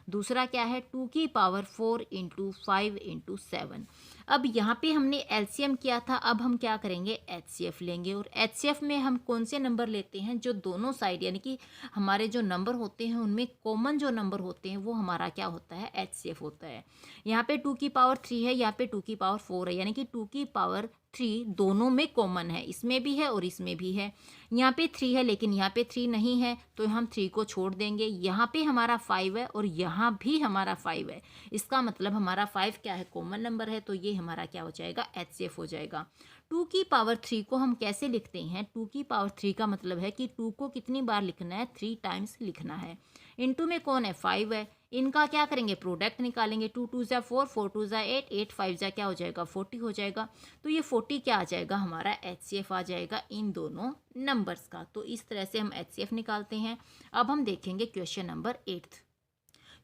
दूसरा क्या है 2 की पावर 4 इंटू 5 इंटू 7। अब यहाँ पे हमने एलसीएम किया था, अब हम क्या करेंगे, एचसीएफ लेंगे। और एचसीएफ में हम कौन से नंबर लेते हैं, जो दोनों साइड यानी कि हमारे जो नंबर होते हैं उनमें कॉमन जो नंबर होते हैं वो हमारा क्या होता है, एचसीएफ होता है। यहाँ पे 2 की पावर 3 है, यहाँ पे 2 की पावर 4 है, यानी कि 2 की पावर 3 दोनों में कॉमन है, इसमें भी है और इसमें भी है। यहाँ पे 3 है लेकिन यहाँ पे 3 नहीं है, तो हम 3 को छोड़ देंगे। यहाँ पे हमारा 5 है और यहाँ भी हमारा 5 है, इसका मतलब हमारा 5 क्या है, कॉमन नंबर है, तो ये हमारा क्या हो जाएगा, एचसीएफ हो जाएगा। 2 की पावर 3 को हम कैसे लिखते हैं, 2 की पावर 3 का मतलब है कि 2 को कितनी बार लिखना है, 3 टाइम्स लिखना है। इनटू में कौन है, 5 है, इनका क्या करेंगे, प्रोडक्ट निकालेंगे। 2 2 ज़ा 4, 4 2 ज़ा 8, 8 5 ज़ा क्या हो जाएगा, 40 हो जाएगा। तो ये 40 क्या आ जाएगा, हमारा एचसीएफ आ जाएगा इन दोनों नंबर्स का। तो इस तरह से हम एचसीएफ निकालते हैं। अब हम देखेंगे क्वेश्चन नंबर 8।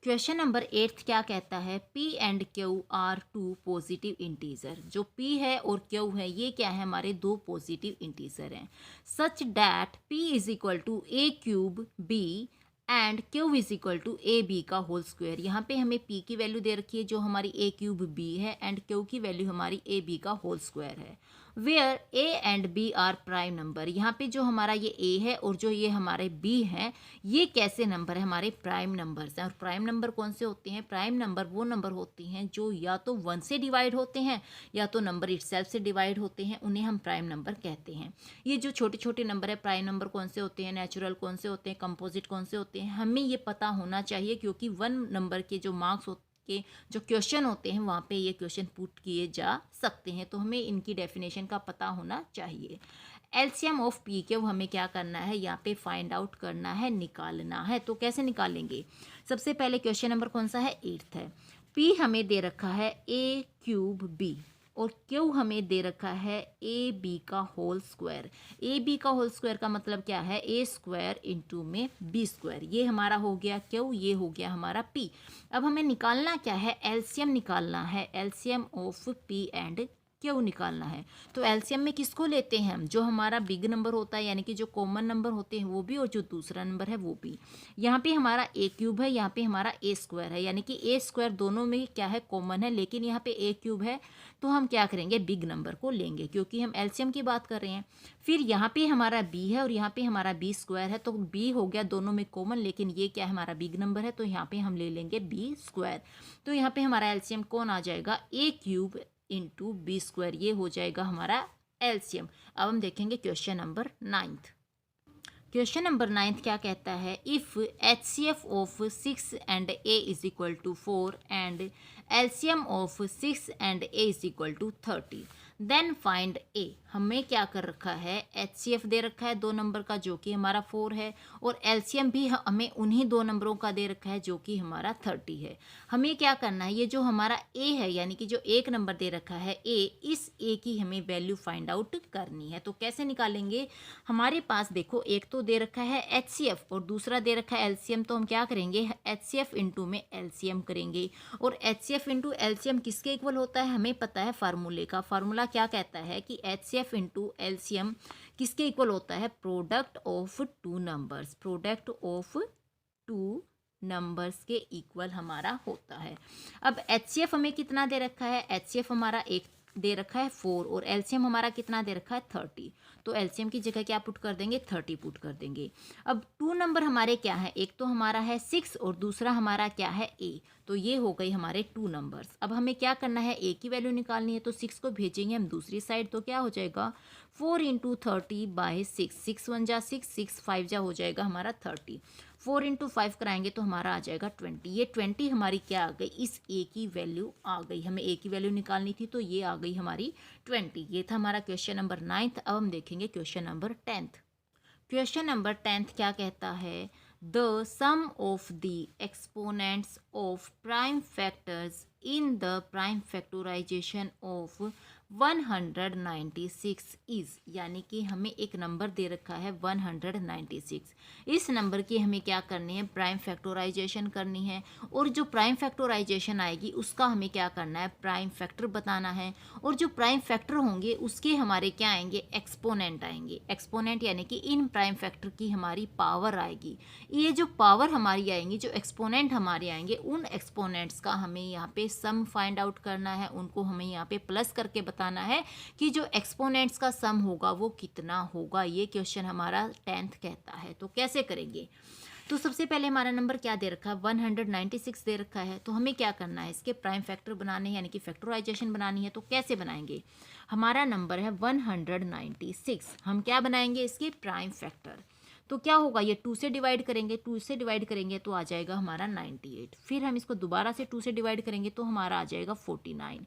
क्वेश्चन नंबर 8 क्या कहता है, P and Q are 2 positive integer. जो P है और Q है ये क्या है, हमारे दो पॉजिटिव इंटीजर हैं। Such that P is equal to A cube B and Q is equal to A B का होल स्क्वायर। यहाँ पे हमें P की वैल्यू दे रखी है जो हमारी ए क्यूब B है, एंड Q की वैल्यू हमारी ए बी का होल स्क्वायर है। Where A and B are prime number. यहाँ पे जो हमारा ये ए है और जो ये हमारे बी है, ये कैसे नंबर है, हमारे प्राइम नंबर्स हैं। और प्राइम नंबर कौन से होते हैं, प्राइम नंबर वो नंबर होते हैं जो या तो 1 से डिवाइड होते हैं या तो नंबर इटसेल्फ से डिवाइड होते हैं, उन्हें हम प्राइम नंबर कहते हैं। ये जो छोटे छोटे नंबर है, प्राइम नंबर कौन से होते हैं, नेचुरल कौन से होते हैं, कंपोजिट कौन से होते हैं, हमें ये पता होना चाहिए, क्योंकि 1 नंबर के जो मार्क्स के जो क्वेश्चन होते हैं वहाँ पे ये क्वेश्चन पुट किए जा सकते हैं, तो हमें इनकी डेफिनेशन का पता होना चाहिए। एलसीएम ऑफ पी के वो हमें क्या करना है, यहाँ पे फाइंड आउट करना है, निकालना है। तो कैसे निकालेंगे, सबसे पहले क्वेश्चन नंबर कौन सा है, 8 है। पी हमें दे रखा है ए क्यूब बी और क्यू हमें दे रखा है ए बी का होल स्क्वायर। ए बी का होल स्क्वायर का मतलब क्या है, ए स्क्वायर इंटू में बी स्क्वायर। ये हमारा हो गया क्यू, ये हो गया हमारा पी। अब हमें निकालना क्या है, एलसीएम निकालना है, LCM of P and Q निकालना है। तो एलसीएम में किसको लेते हैं हम, जो हमारा बिग नंबर होता है यानी कि जो कॉमन नंबर होते हैं वो भी, और जो दूसरा नंबर है वो भी। यहाँ पे हमारा ए क्यूब है, यहाँ पे हमारा ए स्क्वायर है, यानी कि ए स्क्वायर दोनों में क्या है, कॉमन है, लेकिन यहाँ पे ए क्यूब है, तो हम क्या करेंगे, बिग नंबर को लेंगे, क्योंकि हम एलसीएम की बात कर रहे हैं। फिर यहाँ पे हमारा बी है और यहाँ पे हमारा बी स्क्वायर है, तो बी हो गया दोनों में कॉमन, लेकिन ये क्या है, हमारा बिग नंबर है, तो यहाँ पे हम ले लेंगे बी स्क्वायर। तो यहाँ पे हमारा एलसीएम कौन आ जाएगा, ए क्यूब इंटू बी स्क्वायर, ये हो जाएगा हमारा एलसीएम। अब हम देखेंगे क्वेश्चन नंबर 9। क्वेश्चन नंबर 9 क्या कहता है, if HCF of 6 and A is equal to 4 and LCM of 6 and A is equal to 30 then find A. हमें क्या कर रखा है, एचसीएफ दे रखा है 2 नंबर का जो कि हमारा 4 है, और एलसीएम भी हमें उन्हीं 2 नंबरों का दे रखा है जो कि हमारा 30 है। हमें क्या करना है, ये जो हमारा ए है यानी कि जो एक नंबर दे रखा है ए, इस ए की हमें वैल्यू फाइंड आउट करनी है। तो कैसे निकालेंगे, हमारे पास देखो एक तो दे रखा है एचसीएफ और दूसरा दे रखा है एलसीएम, तो हम क्या करेंगे, एचसीएफ इंटू में एलसीएम करेंगे। और एचसीएफ इंटू एलसीएम किसके इक्वल होता है, हमें पता है फार्मूले का। फार्मूला क्या कहता है कि एचसीएफ इंटू एलसीएम किसके इक्वल होता है, product of 2 numbers. Product of 2 numbers के इक्वल हमारा होता है। अब एचसीएफ हमें कितना दे रखा है, एचसीएफ हमारा एक दे रखा है 4 और एलसीएम हमारा कितना दे रखा है 30। तो एलसीएम की जगह क्या पुट कर देंगे, 30 पुट कर देंगे। अब 2 नंबर हमारे क्या है, एक तो हमारा है 6 और दूसरा हमारा क्या है ए, तो ये हो गई हमारे 2 नंबर्स। अब हमें क्या करना है, ए की वैल्यू निकालनी है, तो 6 को भेजेंगे हम दूसरी साइड, तो क्या हो जाएगा 4 इंटू 30/6, 6 1 जा 6, 6 5 जा हो जाएगा हमारा 30। 4 इंटू 5 कराएंगे तो हमारा आ जाएगा 20। ये 20 हमारी क्या आ गई, इस ए की वैल्यू आ गई। हमें ए की वैल्यू निकालनी थी तो ये आ गई हमारी 20। ये था हमारा क्वेश्चन नंबर 9। अब हम देखेंगे क्वेश्चन नंबर 10। क्वेश्चन नंबर 10 क्या कहता है, the sum of the exponents of prime factors in the prime factorisation of 196 is, यानी कि हमें एक नंबर दे रखा है 196। इस नंबर की हमें क्या करनी है, प्राइम फैक्टराइजेशन करनी है। और जो प्राइम फैक्टराइजेशन आएगी उसका हमें क्या करना है, प्राइम फैक्टर बताना है। और जो प्राइम फैक्टर होंगे उसके हमारे क्या आएंगे, एक्सपोनेंट आएंगे। एक्सपोनेंट यानी कि इन प्राइम फैक्टर की हमारी पावर आएगी। ये जो पावर हमारी आएंगी, जो एक्सपोनेंट हमारे आएंगे, उन एक्सपोनेंट्स का हमें यहाँ पे सम फाइंड आउट करना है। उनको हमें यहाँ पे प्लस करके बताना है कि जो एक्सपोनेंट्स का सम होगा वो कितना होगा। ये क्वेश्चन हमारा 10th कहता है। तो कैसे करेंगे, तो सबसे पहले हमारा नंबर क्या दे रखा है, 196 दे रखा है। तो हमें क्या करना है, इसके प्राइम फैक्टर बनाने हैं, यानी कि फैक्टराइजेशन बनानी है। तो कैसे बनाएंगे, हमारा नंबर है 196, हम क्या बनाएंगे, इसके प्राइम फैक्टर। तो क्या होगा, ये 2 से डिवाइड करेंगे, 2 से डिवाइड करेंगे तो आ जाएगा हमारा 98। फिर हम इसको दोबारा से 2 से डिवाइड करेंगे तो हमारा आ जाएगा 49।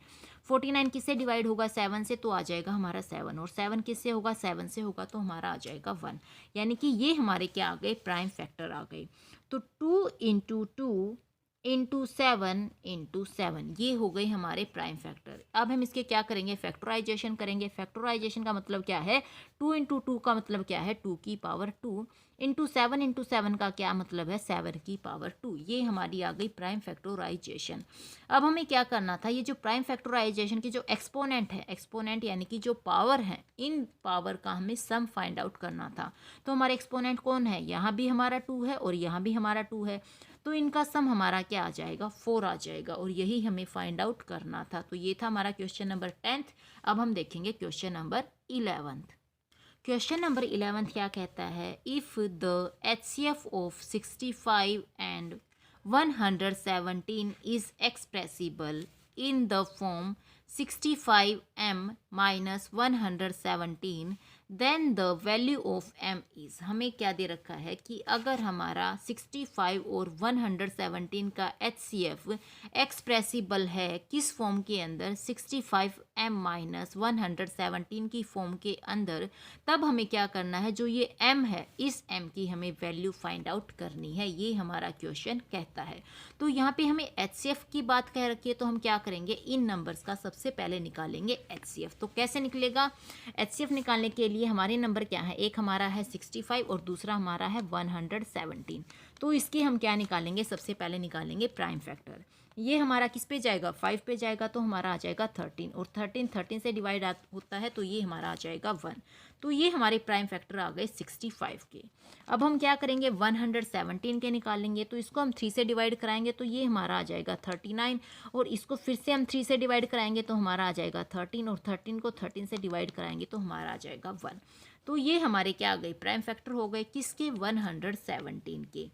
49 किससे डिवाइड होगा, 7 से, तो आ जाएगा हमारा 7। और 7 किससे होगा, 7 से होगा तो हमारा आ जाएगा 1। यानी कि ये हमारे क्या आ गए, प्राइम फैक्टर आ गए। तो 2 इंटू 2 इंटू 7 इंटू 7, ये हो गई हमारे प्राइम फैक्टर। अब हम इसके क्या करेंगे, फैक्टराइजेशन करेंगे। फैक्टराइजेशन का मतलब क्या है, 2 इंटू 2 का मतलब क्या है, 2 की पावर 2 इंटू 7 का क्या मतलब है, 7 की पावर 2। ये हमारी आ गई प्राइम फैक्टराइजेशन। अब हमें क्या करना था, ये जो प्राइम फैक्टराइजेशन की जो एक्सपोनेंट है, एक्सपोनेंट यानी कि जो पावर है, इन पावर का हमें सम फाइंड आउट करना था। तो हमारे एक्सपोनेंट कौन है, यहाँ भी हमारा 2 है और यहाँ भी हमारा 2 है। तो इनका सम हमारा क्या आ जाएगा, 4 आ जाएगा। और यही हमें फाइंड आउट करना था। तो ये था हमारा क्वेश्चन नंबर 10th। अब हम देखेंगे question number 11th। Question number 11th क्या कहता है, if the HCF of 65 and 117 is expressible in the form 65m minus 117, then the value of m is. हमें क्या दे रखा है कि अगर हमारा 65 और 117 का HCF एक्सप्रेसिबल है किस फॉर्म के अंदर, 65m माइनस 117 की फॉर्म के अंदर, तब हमें क्या करना है, जो ये m है, इस m की हमें वैल्यू फाइंड आउट करनी है। ये हमारा क्वेश्चन कहता है। तो यहाँ पे हमें HCF की बात कह रखी है, तो हम क्या करेंगे, इन नंबर्स का सबसे पहले निकालेंगे HCF। तो कैसे निकलेगा, HCF निकालने के लिए हमारे नंबर क्या है, एक हमारा है 65 और दूसरा हमारा है 117। तो इसकी हम क्या निकालेंगे, सबसे पहले निकालेंगे प्राइम फैक्टर। ये हमारा किस पे जाएगा, 5 पे जाएगा, तो हमारा आ जाएगा 13। और 13 से डिवाइड होता है तो ये हमारा आ जाएगा 1। तो ये हमारे प्राइम फैक्टर आ गए 65 के। अब हम क्या करेंगे, 117 के निकालेंगे। तो इसको हम 3 से डिवाइड कराएंगे तो ये हमारा आ जाएगा 39। और इसको फिर से हम 3 से डिवाइड कराएंगे तो हमारा आ जाएगा 13। और 13 को 13 से डिवाइड कराएंगे तो हमारा आ जाएगा 1। तो ये हमारे क्या आ गए, प्राइम फैक्टर हो गए किसके, 117 के।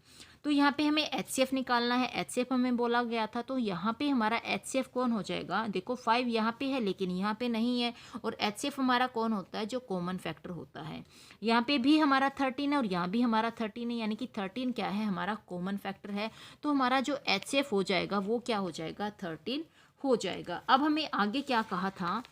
तो यहाँ पे हमें HCF निकालना है। HCF हमें बोला गया था, तो यहाँ पे हमारा HCF कौन हो जाएगा, देखो 5 यहाँ पे है लेकिन यहाँ पे नहीं है। और HCF हमारा कौन होता है, जो कॉमन फैक्टर होता है। यहाँ पे भी हमारा 13 है और यहाँ भी हमारा 13 है, यानी कि 13 क्या है, हमारा कॉमन फैक्टर है। तो हमारा जो HCF हो जाएगा वो क्या हो जाएगा, 13 हो जाएगा। अब हमें आगे क्या कहा था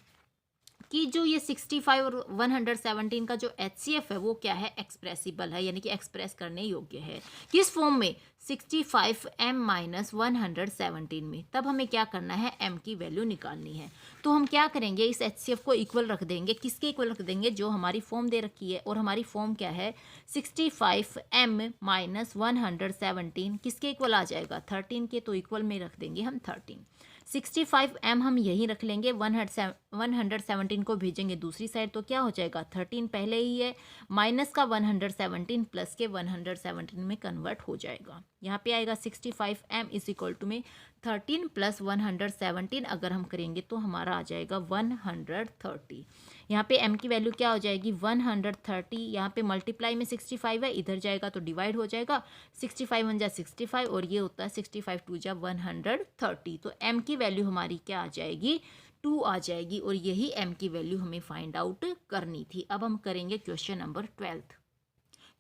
कि जो ये 65 और 117 का जो HCF है वो क्या है, एक्सप्रेसिबल है, यानी कि एक्सप्रेस करने योग्य है। किस फॉर्म में, 65m माइनस 117 में। तब हमें क्या करना है, m की वैल्यू निकालनी है। तो हम क्या करेंगे, इस HCF को इक्वल रख देंगे, किसके इक्वल रख देंगे, जो हमारी फॉर्म दे रखी है। और हमारी फॉर्म क्या है, 65m माइनस 117 किसके इक्वल आ जाएगा, 13 के। तो इक्वल में रख देंगे हम 13। 65m हम यहीं रख लेंगे, 117 को भेजेंगे दूसरी साइड तो क्या हो जाएगा, 13 पहले ही है, माइनस का 117 प्लस के 117 में कन्वर्ट हो जाएगा। यहाँ पे आएगा 65m इज इक्वल टू में 13 प्लस 117 अगर हम करेंगे तो हमारा आ जाएगा 130। यहाँ पे m की वैल्यू क्या हो जाएगी, 130। यहाँ पे मल्टीप्लाई में 65 है, इधर जाएगा तो डिवाइड हो जाएगा, 65 1 जा 65 और ये होता है 65 2 जा 130। तो m की वैल्यू हमारी क्या आ जाएगी, 2 आ जाएगी और यही m की वैल्यू हमें फाइंड आउट करनी थी। अब हम करेंगे क्वेश्चन नंबर 12।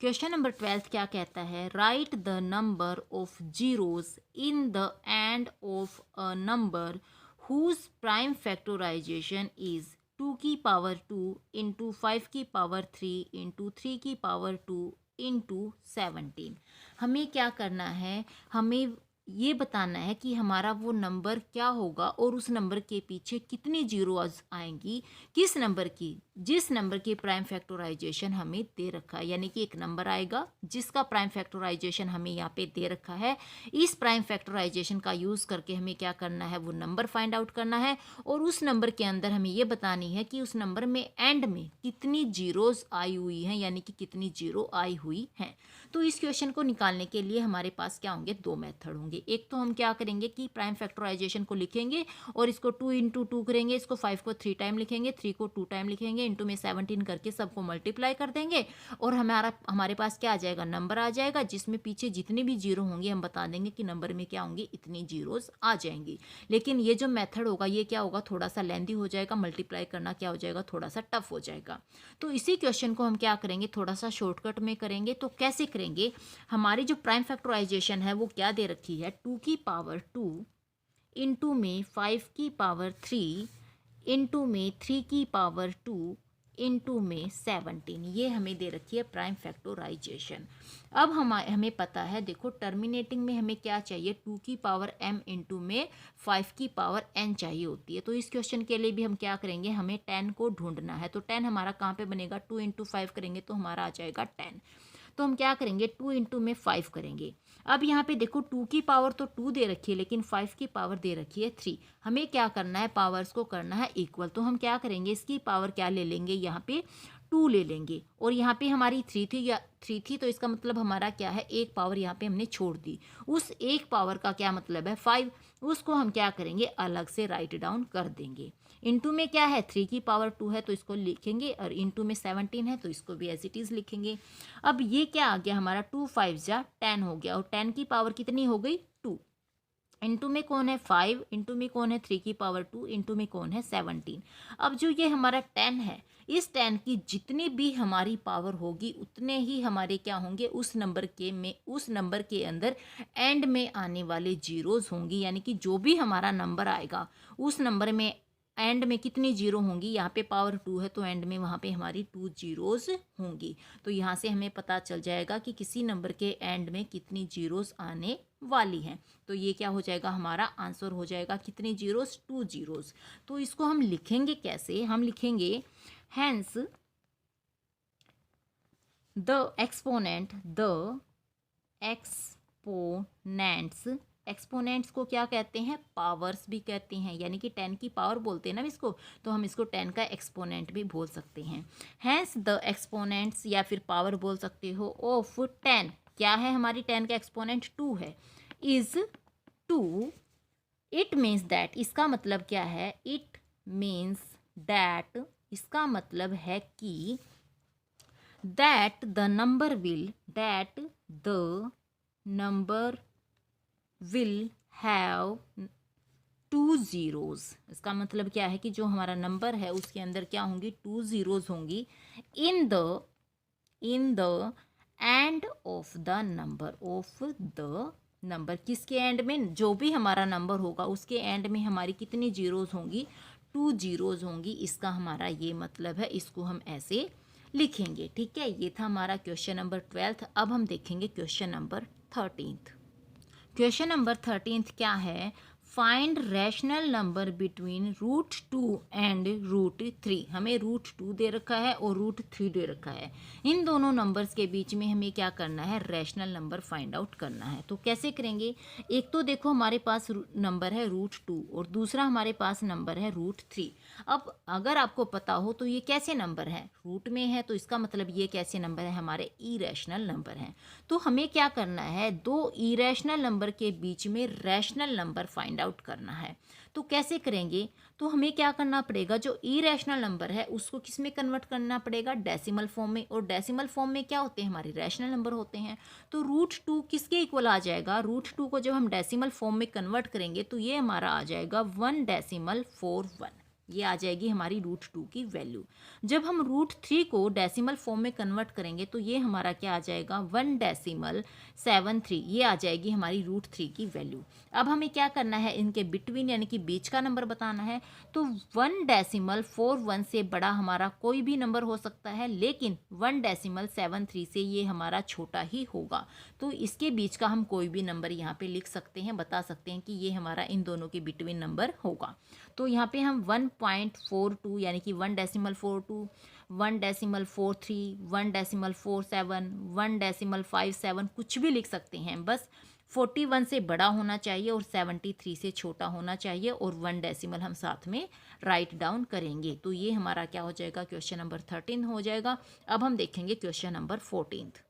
क्वेश्चन नंबर 12 क्या कहता है, write the number of zeros in the end of a number whose prime factorisation is 2 की पावर 2 इंटू 5 की पावर 3 इंटू 3 की पावर 2 इंटू 17। हमें क्या करना है, हमें ये बताना है कि हमारा वो नंबर क्या होगा और उस नंबर के पीछे कितनी जीरोज आएंगी, किस नंबर की, जिस नंबर की प्राइम फैक्टराइजेशन हमें दे रखा है। यानी कि एक नंबर आएगा जिसका प्राइम फैक्टराइजेशन हमें यहाँ पे दे रखा है। इस प्राइम फैक्टराइजेशन का यूज़ करके हमें क्या करना है, वो नंबर फाइंड आउट करना है और उस नंबर के अंदर हमें ये बतानी है कि उस नंबर में एंड में कितनी जीरोज आई हुई हैं, यानी कि कितनी जीरो आई हुई हैं। तो इस क्वेश्चन को निकालने के लिए हमारे पास क्या होंगे, दो मेथड होंगे। एक तो हम क्या करेंगे कि प्राइम फैक्टराइजेशन को लिखेंगे और इसको 2 इंटू 2 करेंगे, इसको 5 को 3 टाइम लिखेंगे, 3 को 2 टाइम लिखेंगे, इंटू में 17 करके सबको मल्टीप्लाई कर देंगे और हमारे पास क्या आ जाएगा, नंबर आ जाएगा जिसमें पीछे जितनी भी जीरो होंगी हम बता देंगे कि नंबर में क्या होंगी, इतनी जीरोस आ जाएंगी। लेकिन ये जो मेथड होगा ये क्या होगा, थोड़ा सा लेंदी हो जाएगा, मल्टीप्लाई करना क्या हो जाएगा, थोड़ा सा टफ हो जाएगा। तो इसी क्वेश्चन को हम क्या करेंगे, थोड़ा सा शॉर्टकट में करेंगे। तो कैसे करेंगे, हमारी जो प्राइम फैक्टराइजेशन है वो क्या दे रखी है, 2 की पावर 2 इंटू में 5 की पावर 3 इंटू में 3 की पावर 2 इंटू में 17, ये हमें दे रखी है प्राइम फैक्टराइजेशन। अब हमें पता है, देखो टर्मिनेटिंग में हमें क्या चाहिए, 2 की पावर m इंटू में 5 की पावर n चाहिए होती है। तो इस क्वेश्चन के लिए भी हम क्या करेंगे, हमें 10 को ढूंढना है। तो 10 हमारा कहाँ पे बनेगा, 2 इंटू 5 करेंगे तो हमारा आ जाएगा 10। तो हम क्या करेंगे, 2 इंटू में 5 करेंगे। अब यहाँ पे देखो 2 की पावर तो 2 दे रखी है लेकिन 5 की पावर दे रखी है 3। हमें क्या करना है, पावर्स को करना है इक्वल। तो हम क्या करेंगे, इसकी पावर क्या ले लेंगे, यहाँ पे 2 ले लेंगे और यहाँ पे हमारी 3 थी या 3 थी, तो इसका मतलब हमारा क्या है, एक पावर यहाँ पे हमने छोड़ दी। उस एक पावर का क्या मतलब है, 5। उसको हम क्या करेंगे, अलग से राइट डाउन कर देंगे। इंटू में क्या है, 3 की पावर 2 है तो इसको लिखेंगे और इंटू में 17 है तो इसको भी एज इट इज़ लिखेंगे। अब ये क्या आ गया हमारा, 2 5 जा 10 हो गया और 10 की पावर कितनी हो गई, 2। इंटू में कौन है 5, इंटू में कौन है 3 की पावर 2, इंटू में कौन है 17। अब जो ये हमारा 10 है, इस 10 की जितनी भी हमारी पावर होगी उतने ही हमारे क्या होंगे, उस नंबर के अंदर एंड में आने वाले जीरोज होंगी। यानी कि जो भी हमारा नंबर आएगा उस नंबर में एंड में कितनी जीरो होंगी, यहाँ पे पावर 2 है तो एंड में वहाँ पे हमारी 2 जीरोज होंगी। तो यहाँ से हमें पता चल जाएगा कि किसी नंबर के एंड में कितनी जीरोज आने वाली हैं। तो ये क्या हो जाएगा, हमारा आंसर हो जाएगा कितनी जीरोज, 2 जीरोज। तो इसको हम लिखेंगे कैसे, हम लिखेंगे हैंस द एक्सपोनेंट्स को क्या कहते हैं, पावर्स भी कहते हैं। यानी कि 10 की पावर बोलते हैं ना इसको, तो हम इसको 10 का एक्सपोनेंट भी बोल सकते हैं। हैंस द एक्सपोनेंट्स या फिर पावर बोल सकते हो ऑफ 10, क्या है हमारी 10 का एक्सपोनेंट 2 है, इज 2। इट मीन्स दैट, इसका मतलब क्या है, इट मीन्स दैट, इसका मतलब है कि that the number will have 2 zeros। इसका मतलब क्या है कि जो हमारा नंबर है उसके अंदर क्या होंगी, 2 zeros होंगी in the end of the number। किसके एंड में, जो भी हमारा नंबर होगा उसके एंड में हमारी कितनी जीरोज होंगी, 2 जीरोज होंगी। इसका हमारा ये मतलब है, इसको हम ऐसे लिखेंगे। ठीक है, ये था हमारा क्वेश्चन नंबर 12। अब हम देखेंगे क्वेश्चन नंबर 13। क्वेश्चन नंबर 13 क्या है, find rational number between √2 and √3। हमें √2 दे रखा है और √3 दे रखा है। इन दोनों नंबर्स के बीच में हमें क्या करना है, रैशनल नंबर फाइंड आउट करना है। तो कैसे करेंगे, एक तो देखो हमारे पास नंबर है √2 और दूसरा हमारे पास नंबर है √3। अब अगर आपको पता हो तो ये कैसे नंबर है, रूट में है तो इसका मतलब ये कैसे नंबर है, हमारे इरेशनल नंबर हैं। तो हमें क्या करना है, दो इरेशनल नंबर के बीच में रैशनल नंबर फाइंड आउट करना है। तो कैसे करेंगे, तो हमें क्या करना पड़ेगा, जो इरेशनल नंबर है उसको किस में कन्वर्ट करना पड़ेगा, डेसिमल फॉर्म में। और डेसिमल फॉर्म में क्या होते हैं, हमारे रैशनल नंबर होते हैं। तो √2 किसके इक्वल आ जाएगा, √2 को जब हम डेसिमल फॉर्म में कन्वर्ट करेंगे तो ये हमारा आ जाएगा 1.41। ये आ जाएगी हमारी √2 की वैल्यू। जब हम √3 को डेसिमल फॉर्म में कन्वर्ट करेंगे तो ये हमारा क्या आ जाएगा 1.73, ये आ जाएगी हमारी √3 की वैल्यू। अब हमें क्या करना है, इनके बिटवीन यानी कि बीच का नंबर बताना है। तो 1.41 से बड़ा हमारा कोई भी नंबर हो सकता है, लेकिन 1.73 से ये हमारा छोटा ही होगा। तो इसके बीच का हम कोई भी नंबर यहाँ पे लिख सकते हैं, बता सकते हैं कि ये हमारा इन दोनों के बिटवीन नंबर होगा। तो यहाँ पे हम 1.42 यानी कि 1.42, 1.43, 1.47, 1.57 कुछ भी लिख सकते हैं। बस 41 से बड़ा होना चाहिए और 73 से छोटा होना चाहिए, और 1 डेसिमल हम साथ में राइट डाउन करेंगे। तो ये हमारा क्या हो जाएगा, क्वेश्चन नंबर 13 हो जाएगा। अब हम देखेंगे क्वेश्चन नंबर 14।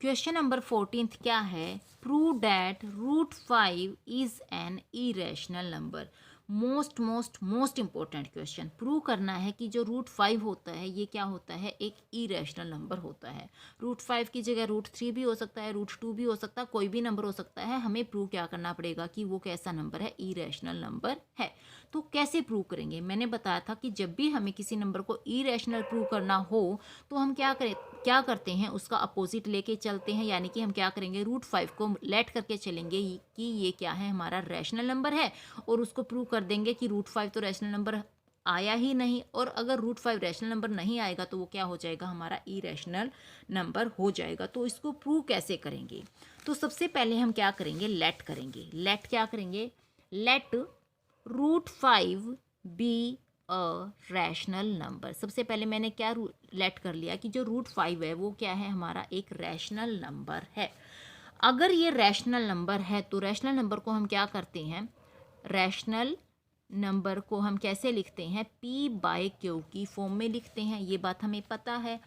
क्वेश्चन नंबर 14 क्या है, prove that √5 is an irrational number. Most important question. Prove करना है कि जो √5 होता है ये क्या होता है, एक इरेशनल नंबर होता है। √5 की जगह √3 भी हो सकता है, √2 भी हो सकता है, कोई भी नंबर हो सकता है। हमें प्रूव क्या करना पड़ेगा कि वो कैसा नंबर है, इरेशनल नंबर है। तो कैसे प्रूव करेंगे, मैंने बताया था कि जब भी हमें किसी नंबर को इरेशनल प्रूव करना हो तो हम क्या करते हैं, उसका अपोजिट लेके चलते हैं। यानी कि हम क्या करेंगे, √5 को लेट करके चलेंगे कि ये क्या है, हमारा रैशनल नंबर है, और उसको प्रूव कर देंगे कि √5 तो रैशनल नंबर आया ही नहीं। और अगर √5 रैशनल नंबर नहीं आएगा तो वो क्या हो जाएगा, हमारा इरेशनल नंबर हो जाएगा। तो इसको प्रूव कैसे करेंगे, तो सबसे पहले हम क्या करेंगे, लेट करेंगे। लेट क्या करेंगे, let √5 be a rational number. सबसे पहले मैंने क्या लेट कर लिया कि जो √5 है वो क्या है, हमारा एक रैशनल नंबर है। अगर ये रैशनल नंबर है तो रैशनल नंबर को हम क्या करते हैं, रैशनल नंबर को हम कैसे लिखते हैं, P/Q की फॉर्म में लिखते हैं, ये बात हमें पता है।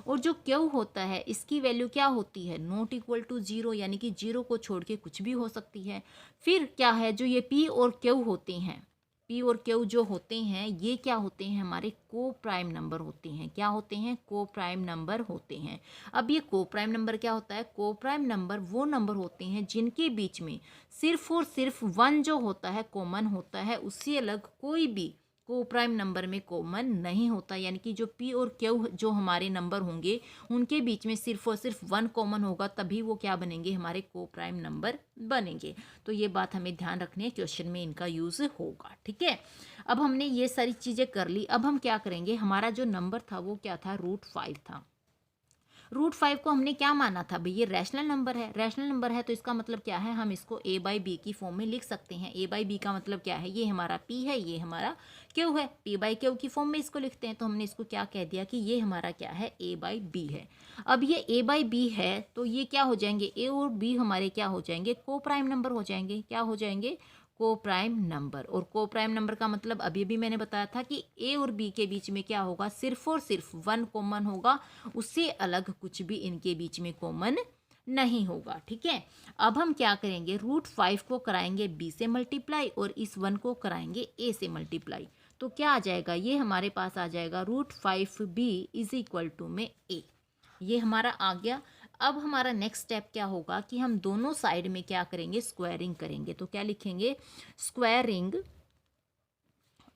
और जो Q होता है इसकी वैल्यू क्या होती है, ≠0, यानी कि 0 को छोड़ के कुछ भी हो सकती है। फिर क्या है, जो ये P और Q होते हैं, P और Q जो होते हैं ये क्या होते हैं, हमारे को प्राइम नंबर होते हैं। क्या होते हैं, को प्राइम नंबर होते हैं। अब ये को प्राइम नंबर क्या होता है, को प्राइम नंबर वो नंबर होते हैं जिनके बीच में सिर्फ और सिर्फ 1 जो होता है कॉमन होता है, उससे अलग कोई भी को प्राइम नंबर में कॉमन नहीं होता। यानी कि जो P और Q जो हमारे नंबर होंगे उनके बीच में सिर्फ और सिर्फ 1 कॉमन होगा, तभी वो क्या बनेंगे, हमारे को प्राइम नंबर बनेंगे। तो ये बात हमें ध्यान रखनी है, क्वेश्चन में इनका यूज़ होगा। ठीक है, अब हमने ये सारी चीज़ें कर ली। अब हम क्या करेंगे, हमारा जो नंबर था वो क्या था, √5 था। √5 को हमने क्या माना था भाई, ये रैशनल नंबर है। रैशनल नंबर है तो इसका मतलब क्या है, हम इसको A/B की फॉर्म में लिख सकते हैं। A/B का मतलब क्या है, ये हमारा P है, ये हमारा Q है। P/Q की फॉर्म में इसको लिखते हैं, तो हमने इसको क्या कह दिया कि ये हमारा क्या है, A/B है। अब ये A/B है तो ये क्या हो जाएंगे, A और B हमारे क्या हो जाएंगे, को प्राइम नंबर हो जाएंगे। क्या हो जाएंगे, को प्राइम नंबर। और को प्राइम नंबर का मतलब अभी भी मैंने बताया था कि A और B के बीच में क्या होगा, सिर्फ और सिर्फ 1 कॉमन होगा, उससे अलग कुछ भी इनके बीच में कॉमन नहीं होगा। ठीक है, अब हम क्या करेंगे, √5 को कराएंगे B से मल्टीप्लाई और इस 1 को कराएंगे A से मल्टीप्लाई। तो क्या आ जाएगा, ये हमारे पास आ जाएगा √5B = में A। ये हमारा आ गया। अब हमारा नेक्स्ट स्टेप क्या होगा कि हम दोनों साइड में क्या करेंगे, स्क्वायरिंग करेंगे। तो क्या लिखेंगे, स्क्वायरिंग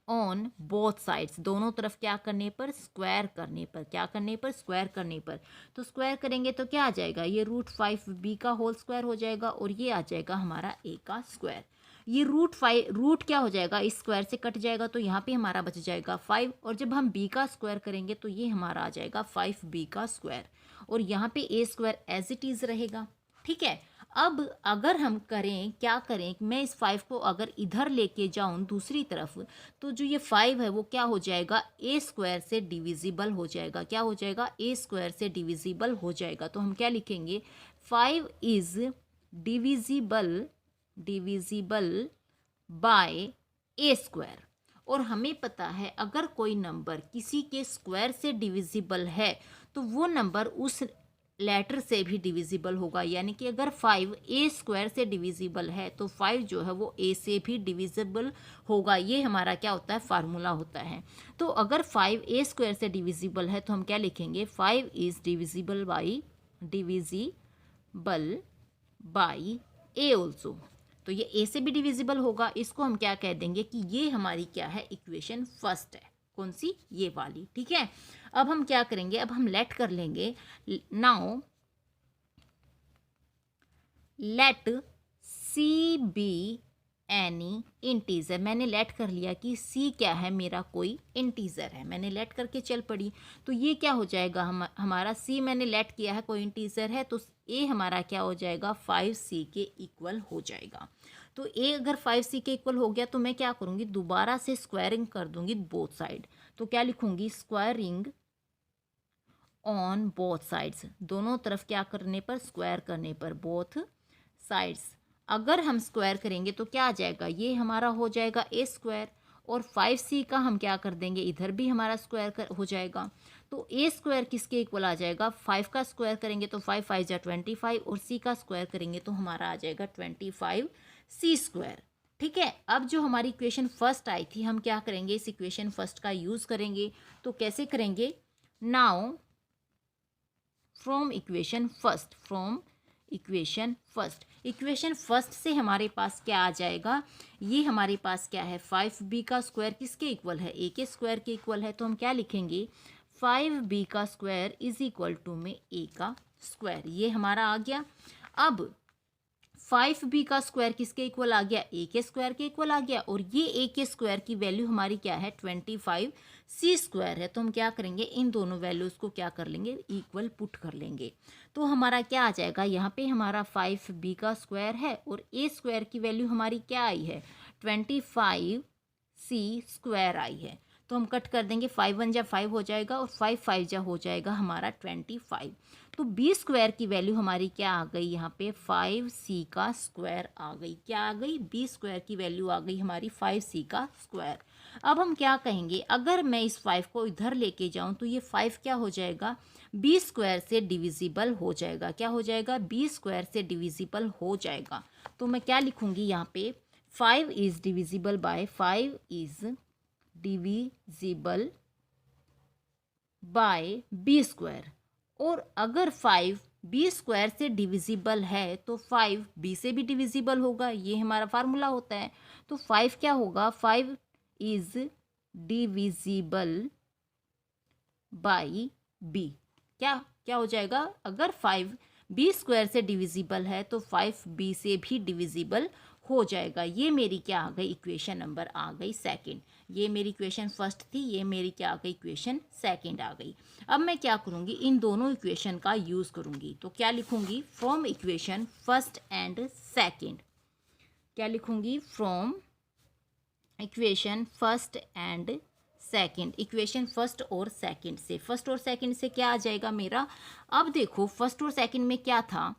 ऑन बोथ साइड्स, दोनों तरफ क्या करने पर, स्क्वायर करने पर। क्या करने पर, स्क्वायर करने पर। तो स्क्वायर करेंगे तो क्या आ जाएगा, ये √5B का होल स्क्वायर हो जाएगा और ये आ जाएगा हमारा A का स्क्वायर। ये रूट क्या हो जाएगा, इस स्क्वायर से कट जाएगा तो यहाँ पे हमारा बच जाएगा 5, और जब हम B का स्क्वायर करेंगे तो ये हमारा आ जाएगा 5B का स्क्वायर, और यहाँ पे A² एज इट इज़ रहेगा। ठीक है, अब अगर हम करें, क्या करें, मैं इस 5 को अगर इधर लेके जाऊं दूसरी तरफ, तो जो ये 5 है वो क्या हो जाएगा, A² से डिविजिबल हो जाएगा। क्या हो जाएगा, A² से डिविजिबल हो जाएगा। तो हम क्या लिखेंगे, 5 इज डिविजिबल बाय A²। और हमें पता है अगर कोई नंबर किसी के स्क्वायर से डिविजिबल है तो वो नंबर उस लेटर से भी डिविजिबल होगा। यानी कि अगर 5 A² से डिविजिबल है तो 5 जो है वो A से भी डिविजिबल होगा। ये हमारा क्या होता है, फार्मूला होता है। तो अगर 5 A² से डिविजिबल है तो हम क्या लिखेंगे, 5 is divisible by A also. तो ये ए से भी डिविजिबल होगा। इसको हम क्या कह देंगे कि ये हमारी क्या है, इक्वेशन फर्स्ट है। कौन सी, ये वाली, ठीक है। अब हम क्या करेंगे, अब हम लेट कर लेंगे। Now let C be any integer. मैंने लेट कर लिया कि सी क्या है, मेरा कोई इंटीजर है, मैंने लेट करके चल पड़ी। तो ये क्या हो जाएगा, हमारा सी मैंने लेट किया है कोई इंटीजर है, तो ए हमारा क्या हो जाएगा, 5c के इक्वल हो जाएगा। तो ए अगर 5c के इक्वल हो गया तो मैं क्या करूँगी, दोबारा से स्क्वायरिंग कर दूंगी बोथ साइड। तो क्या लिखूंगी, स्क्वायरिंग ऑन बोथ साइड्स, दोनों तरफ क्या करने पर, स्क्वायर करने पर, बोथ साइड्स। अगर हम स्क्वायर करेंगे तो क्या आ जाएगा, ये हमारा हो जाएगा ए स्क्वायर, और 5c का हम क्या कर देंगे, इधर भी हमारा स्क्वायर हो जाएगा। तो ए स्क्वायर किसके इक्वल आ जाएगा, 5 का स्क्वायर करेंगे तो 5 5 जा 25, और c का स्क्वायर करेंगे तो हमारा आ जाएगा 25c स्क्वायर। ठीक है। अब जो हमारी इक्वेशन फर्स्ट आई थी, हम क्या करेंगे, इस इक्वेशन फर्स्ट का यूज़ करेंगे। तो कैसे करेंगे, now from equation first, equation first से हमारे पास क्या आ जाएगा, ये हमारे पास क्या है, 5b का स्क्वायर किसके इक्वल है, a के स्क्वायर के इक्वल है। तो हम क्या लिखेंगे, 5b का स्क्वायर इज इक्वल टू में a का स्क्वायर, ये हमारा आ गया। अब 5b का स्क्वायर किसके इक्वल आ गया, a के स्क्वायर के इक्वल आ गया, और ये a के स्क्वायर की वैल्यू हमारी क्या है, 25c स्क्वायर है। तो हम क्या करेंगे, इन दोनों वैल्यूज़ को क्या कर लेंगे, इक्वल पुट कर लेंगे। तो हमारा क्या आ जाएगा, यहाँ पे हमारा 5b का स्क्वायर है, और a स्क्वायर की वैल्यू हमारी क्या आई है, 25c स्क्वायर आई है। तो हम कट कर देंगे, 5 1 जा 5 हो जाएगा, और 5 5 जा हो जाएगा हमारा 25। तो b स्क्वायर की वैल्यू हमारी क्या आ गई, यहाँ पे 5c का स्क्वायर आ गई। क्या आ गई, b स्क्वायर की वैल्यू आ गई हमारी 5c का स्क्वायर। अब हम क्या कहेंगे, अगर मैं इस 5 को इधर लेके जाऊँ तो ये 5 क्या हो जाएगा, b स्क्वायर से डिविजिबल हो जाएगा। क्या हो जाएगा, b स्क्वायर से डिविजिबल हो जाएगा। तो मैं क्या लिखूँगी यहाँ पे, 5 is divisible by, 5 is divisible by b square. और अगर 5 b स्क्वायर से डिविजिबल है तो 5 b से भी डिविजिबल होगा, ये हमारा फार्मूला होता है। तो 5 क्या होगा, 5 इज डिविजिबल बाई b। क्या क्या हो जाएगा, अगर 5 b स्क्वायर से डिविजिबल है तो 5 b से भी डिविजिबल हो जाएगा। ये मेरी क्या आ गई, इक्वेशन नंबर आ गई सेकंड। ये मेरी इक्वेशन फर्स्ट थी, ये मेरी क्या आ गई, इक्वेशन सेकंड आ गई। अब मैं क्या करूँगी, इन दोनों इक्वेशन का यूज़ करूँगी। तो क्या लिखूँगी, from equation first and second. क्या लिखूँगी, from equation first and second. Equation first और सेकंड से, फर्स्ट और सेकंड से क्या आ जाएगा मेरा। अब देखो, फर्स्ट और सेकंड में क्या था,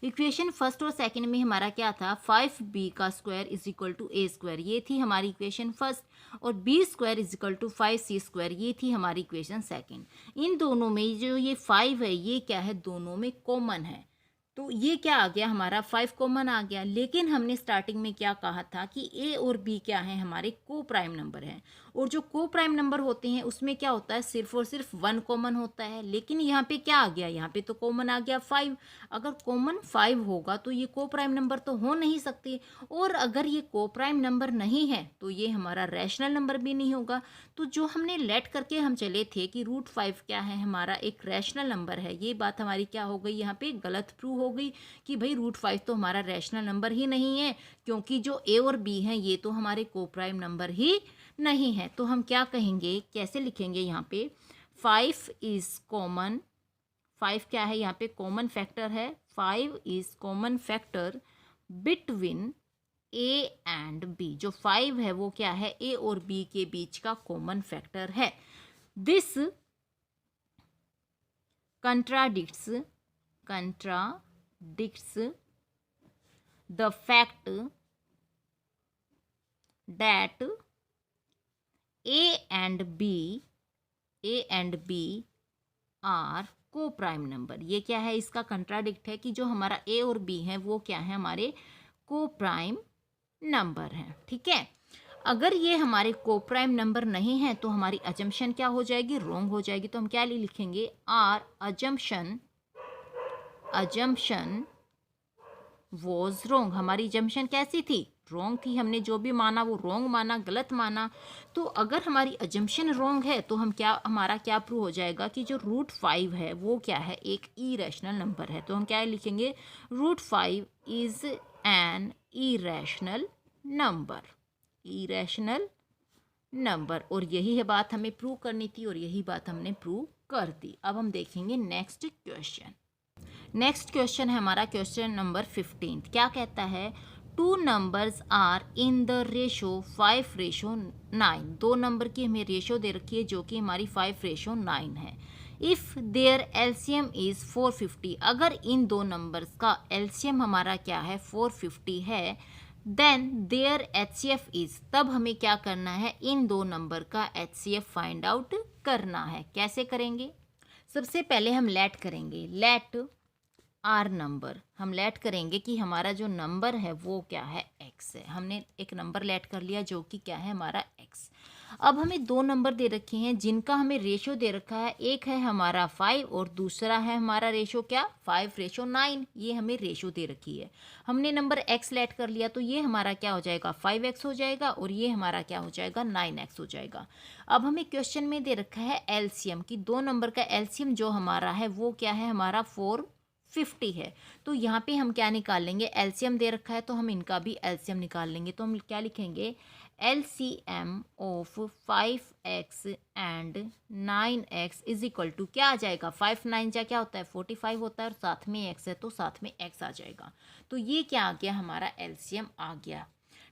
इक्वेशन फर्स्ट और सेकंड में हमारा क्या था, 5b का square is equal to a square, ये थी हमारी इक्वेशन फर्स्ट, और b square is equal to 5c square, ये थी हमारी इक्वेशन सेकंड। इन दोनों में जो ये 5 है, ये क्या है, दोनों में कॉमन है। तो ये क्या आ गया, हमारा 5 कॉमन आ गया। लेकिन हमने स्टार्टिंग में क्या कहा था कि a और b क्या है, हमारे को प्राइम नंबर हैं, और जो को प्राइम नंबर होते हैं उसमें क्या होता है, सिर्फ और सिर्फ 1 कॉमन होता है। लेकिन यहाँ पे क्या आ गया, यहाँ पे तो कॉमन आ गया 5। अगर कॉमन 5 होगा तो ये को प्राइम नंबर तो हो नहीं सकती, और अगर ये को प्राइम नंबर नहीं है तो ये हमारा रैशनल नंबर भी नहीं होगा। तो जो हमने लेट करके हम चले थे कि √5 क्या है, हमारा एक रैशनल नंबर है, ये बात हमारी क्या हो गई, यहाँ पे गलत प्रूव हो गई कि भाई √5 तो हमारा रैशनल नंबर ही नहीं है, क्योंकि जो a और b हैं ये तो हमारे को प्राइम नंबर ही नहीं है। तो हम क्या कहेंगे, कैसे लिखेंगे, यहाँ पे 5 इज कॉमन, 5 क्या है, यहाँ पे कॉमन फैक्टर है, 5 is common factor between a and b। जो 5 है वो क्या है, a और b के बीच का कॉमन फैक्टर है। This contradicts the fact that a and b are coprime number. ये क्या है, इसका कंट्राडिक्ट है कि जो हमारा a और b है वो क्या है, हमारे को प्राइम नंबर है। ठीक है। अगर ये हमारे को प्राइम नंबर नहीं है तो हमारी अजम्पशन क्या हो जाएगी, रॉन्ग हो जाएगी। तो हम क्या लिखेंगे, आर अजम्पशन वॉज रॉन्ग। हमारी जम्पशन कैसी थी? रॉन्ग थी। हमने जो भी माना वो रॉन्ग माना, गलत माना। तो अगर हमारी अजम्पशन रॉन्ग है तो हमारा क्या प्रूव हो जाएगा कि जो √5 है वो क्या है? एक इरेशनल नंबर है। तो हम क्या लिखेंगे? √5 is an irrational number. Irrational number. और यही है बात हमें प्रूव करनी थी और यही बात हमने प्रूव कर दी। अब हम देखेंगे नेक्स्ट क्वेश्चन। नेक्स्ट क्वेश्चन है हमारा क्वेश्चन नंबर 15। क्या कहता है? 2 numbers are in the ratio 5:9। दो नंबर की हमें रेशो दे रखी है जो कि हमारी 5:9 है। इफ़ देयर एलसीएम इज़ 450, अगर इन दो नंबर्स का एलसीएम हमारा क्या है? 450 है। देन देयर एचसीएफ इज़, तब हमें क्या करना है? इन दो नंबर का एचसीएफ फाइंड आउट करना है। कैसे करेंगे? सबसे पहले हम लेट करेंगे। लेट आर नंबर, हम लेट करेंगे कि हमारा जो नंबर है वो क्या है? एक्स है। हमने एक नंबर लेट कर लिया जो कि क्या है? हमारा एक्स। अब हमें दो नंबर दे रखे हैं जिनका हमें रेशो दे रखा है। एक है हमारा 5 और दूसरा है हमारा रेशो क्या? 5:9। ये हमें रेशो दे रखी है। हमने नंबर एक्स लेट कर लिया तो ये हमारा क्या हो जाएगा? 5x हो जाएगा और ये हमारा क्या हो जाएगा? 9x हो जाएगा। अब हमें क्वेश्चन में दे रखा है एलसीएम, कि दो नंबर का एलसीएम जो हमारा है वो क्या है? हमारा 450 है। तो यहाँ पे हम क्या निकाल लेंगे? एलसीएम दे रखा है तो हम इनका भी एलसीएम निकाल लेंगे। तो हम क्या लिखेंगे? LCM of 5x and 9x is equal to क्या आ जाएगा? 5 9 जा क्या होता है? 45 होता है और साथ में x है तो साथ में x आ जाएगा। तो ये क्या आ गया? हमारा एलसीएम आ गया।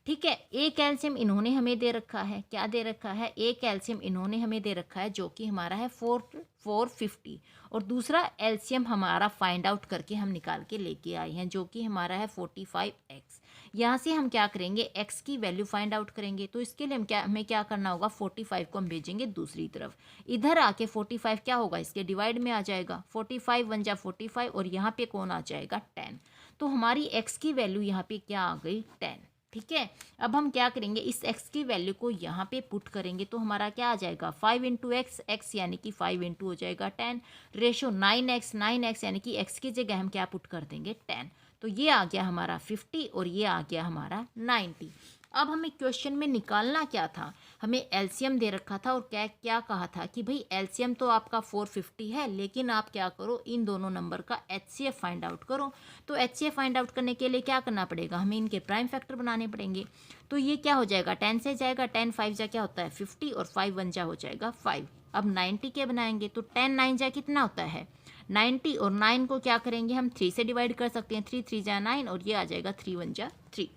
ठीक है। एक एलसीएम इन्होंने हमें दे रखा है। क्या दे रखा है? एक एलसीएम इन्होंने हमें दे रखा है जो कि हमारा है 450 और दूसरा एलसीएम हमारा फाइंड आउट करके हम निकाल के लेके आए हैं जो कि हमारा है 45x। यहाँ से हम क्या करेंगे? x की वैल्यू फाइंड आउट करेंगे। तो इसके लिए हमें क्या करना होगा? 45 को हम भेजेंगे दूसरी तरफ। इधर आके 45 क्या होगा? इसके डिवाइड में आ जाएगा। 45 1 जा 45 और यहाँ पे कौन आ जाएगा? 10। तो हमारी x की वैल्यू यहाँ पे क्या आ गई? 10। ठीक है। अब हम क्या करेंगे? इस x की वैल्यू को यहाँ पे पुट करेंगे तो हमारा क्या आ जाएगा? 5 इंटू एक्स, एक्स यानी कि 5 इंटू हो जाएगा 10। रेशो 9x, 9x यानी कि x की जगह हम क्या पुट कर देंगे? 10। तो ये आ गया हमारा 50 और ये आ गया हमारा 90। अब हमें क्वेश्चन में निकालना क्या था? हमें एलसीएम दे रखा था और क्या क्या कहा था कि भाई एलसीएम तो आपका 450 है लेकिन आप क्या करो? इन दोनों नंबर का एचसीएफ फाइंड आउट करो। तो एचसीएफ फाइंड आउट करने के लिए क्या करना पड़ेगा? हमें इनके प्राइम फैक्टर बनाने पड़ेंगे। तो ये क्या हो जाएगा? 10 से जाएगा। 10 5 जा क्या होता है? 50 और 5 1 जा हो जाएगा 5। अब 90 के बनाएंगे तो 10 9 जा कितना होता है? 90 और 9 को क्या करेंगे? हम 3 से डिवाइड कर सकते हैं। 3 3 जा 9 और ये आ जाएगा 3 1 जा 3।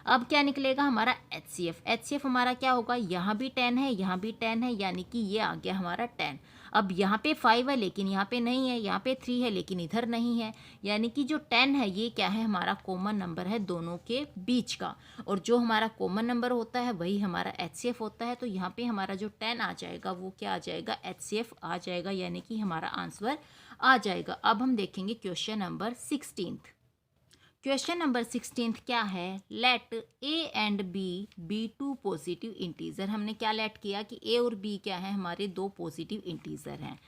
अब क्या निकलेगा? हमारा एचसीएफ। एचसीएफ हमारा क्या होगा? यहाँ भी 10 है, यहाँ भी 10 है, यानी कि ये आ गया हमारा 10। अब यहाँ पे 5 है लेकिन यहाँ पे नहीं है, यहाँ पे 3 है लेकिन इधर नहीं है, यानी कि जो 10 है ये क्या है? हमारा कॉमन नंबर है दोनों के बीच का। और जो हमारा कॉमन नंबर होता है वही हमारा एचसीएफ होता है। तो यहाँ पे हमारा जो 10 आ जाएगा वो क्या आ जाएगा? एचसीएफ आ जाएगा, यानी कि हमारा आंसर आ जाएगा। अब हम देखेंगे क्वेश्चन नंबर 16। क्वेश्चन नंबर 16 क्या है? Let A and B be two positive integer. हमने क्या लेट किया कि ए और बी क्या है? हमारे दो पॉजिटिव इंटीजर हैं।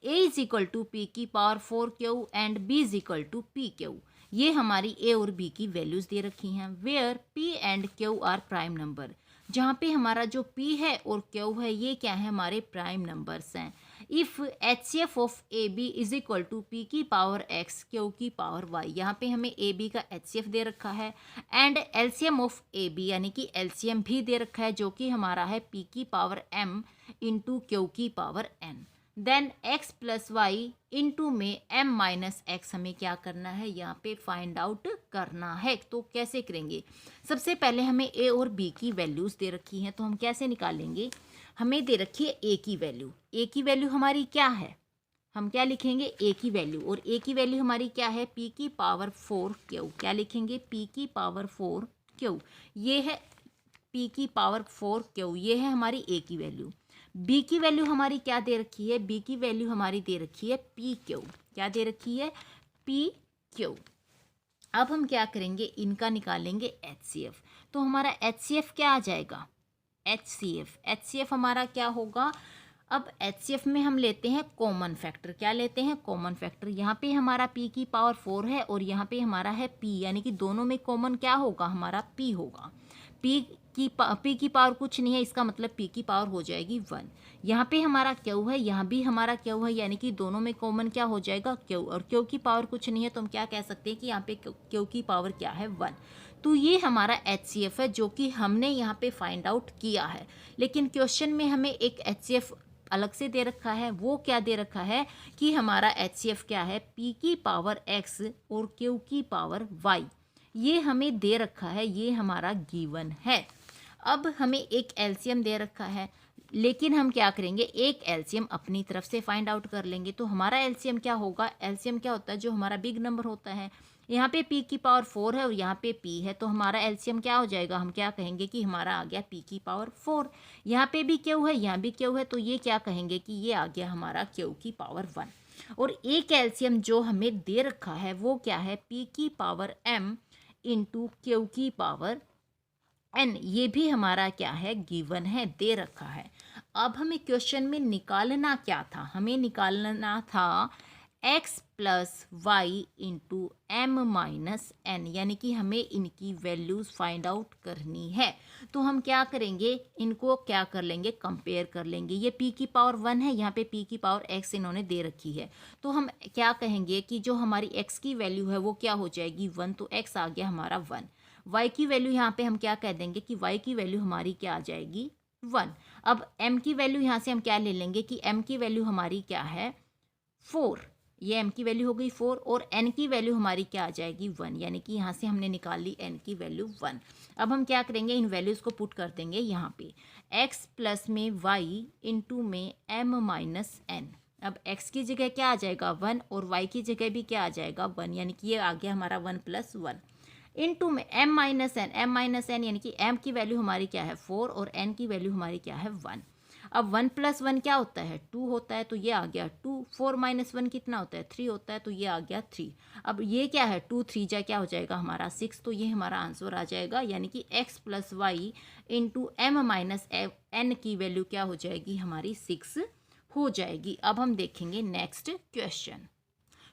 A is equal to P की power 4q and B is equal to P Q. ये हमारी ए और बी की वैल्यूज दे रखी हैं। Where P and Q are prime number, जहाँ पे हमारा जो p है और q है ये क्या है? हमारे प्राइम नंबर्स हैं। If HCF of A B is equal to P की पावर x क्यू की पावर y, यहाँ पे हमें ए बी का एचसीएफ दे रखा है and LCM of A B यानी कि एलसीएम भी दे रखा है जो कि हमारा है p की पावर m इंटू क्यू की power n। Then x plus Y into में m माइनस एक्स हमें क्या करना है? यहाँ पे फाइंड आउट करना है। तो कैसे करेंगे? सबसे पहले हमें a और b की वैल्यूज़ दे रखी हैं तो हम कैसे निकालेंगे? हमें दे रखी है a की वैल्यू। a की वैल्यू हमारी क्या है? हम क्या लिखेंगे? a की वैल्यू, और a की वैल्यू हमारी क्या है? p की पावर 4q। क्या लिखेंगे? p की पावर 4q। ये है p की पावर 4q, ये है हमारी a की वैल्यू। b की वैल्यू हमारी क्या दे रखी है? b की वैल्यू हमारी दे रखी है pq। क्या दे रखी है? pq। अब हम क्या करेंगे? इनका निकालेंगे एचसीएफ। तो हमारा एचसीएफ क्या आ जाएगा? एचसीएफ हमारा क्या होगा? अब HCF में हम लेते हैं कॉमन फैक्टर। क्या लेते हैं? Common factor. यहाँ पे हमारा p की पावर 4 है और यहाँ पे हमारा है p, यानी कि दोनों में कॉमन क्या होगा? हमारा p होगा। p की पावर कुछ नहीं है, इसका मतलब p की पावर हो जाएगी 1। यहाँ पे हमारा q है, यहाँ भी हमारा q है, यानी कि दोनों में कॉमन क्या हो जाएगा? q, और q की पावर कुछ नहीं है तो हम क्या कह सकते हैं कि यहाँ पे q की पावर क्या है? 1। तो ये हमारा HCF है जो कि हमने यहाँ पे फाइंड आउट किया है। लेकिन क्वेश्चन में हमें एक HCF अलग से दे रखा है। वो क्या दे रखा है कि हमारा HCF क्या है? p की पावर x और q की पावर y, ये हमें दे रखा है, ये हमारा गिवन है। अब हमें एक LCM दे रखा है, लेकिन हम क्या करेंगे? एक LCM अपनी तरफ से फाइंड आउट कर लेंगे। तो हमारा LCM क्या होगा? LCM क्या होता है? जो हमारा बिग नंबर होता है, यहाँ पे p की पावर 4 है और यहाँ पे p है, तो हमारा LCM क्या हो जाएगा? हम क्या कहेंगे कि हमारा आ गया p की पावर 4। यहाँ पे भी q है, यहाँ भी q है, तो ये क्या कहेंगे कि ये आ गया हमारा q की पावर 1। और एक LCM जो हमें दे रखा है वो क्या है? p की पावर m इंटू q की पावर n, ये भी हमारा क्या है? गिवन है, दे रखा है। अब हमें क्वेश्चन में निकालना क्या था? हमें निकालना था x plus Y into M minus N, यानी कि हमें इनकी वैल्यूज़ फाइंड आउट करनी है। तो हम क्या करेंगे? इनको क्या कर लेंगे? कंपेयर कर लेंगे। ये p की पावर 1 है, यहाँ पे p की पावर x इन्होंने दे रखी है, तो हम क्या कहेंगे कि जो हमारी x की वैल्यू है वो क्या हो जाएगी? 1, तो x आ गया हमारा 1। y की वैल्यू यहाँ पे हम क्या कह देंगे कि y की वैल्यू हमारी क्या आ जाएगी? 1। अब m की वैल्यू यहाँ से हम क्या ले लेंगे कि m की वैल्यू हमारी क्या है? 4। ये m की वैल्यू हो गई 4 और n की वैल्यू हमारी क्या आ जाएगी? 1, यानी कि यहाँ से हमने निकाल ली n की वैल्यू 1। अब हम क्या करेंगे? इन वैल्यूज़ को पुट कर देंगे यहाँ पे, x प्लस में y इंटू में m माइनस n। अब x की जगह क्या आ जाएगा? 1 और y की जगह भी क्या आ जाएगा? 1, यानी कि ये आ गया हमारा 1 प्लस 1 इंटू में m माइनस n, यानी कि m की वैल्यू हमारी क्या है? 4 और n की वैल्यू हमारी क्या है? 1। अब 1 प्लस 1 क्या होता है? 2 होता है, तो ये आ गया 2। 4 माइनस 1 कितना होता है? 3 होता है, तो ये आ गया 3। अब ये क्या है? 2 3 जा क्या हो जाएगा हमारा? 6, तो ये हमारा आंसर आ जाएगा, यानी कि x plus Y into M minus N की वैल्यू क्या हो जाएगी? हमारी 6 हो जाएगी। अब हम देखेंगे next question.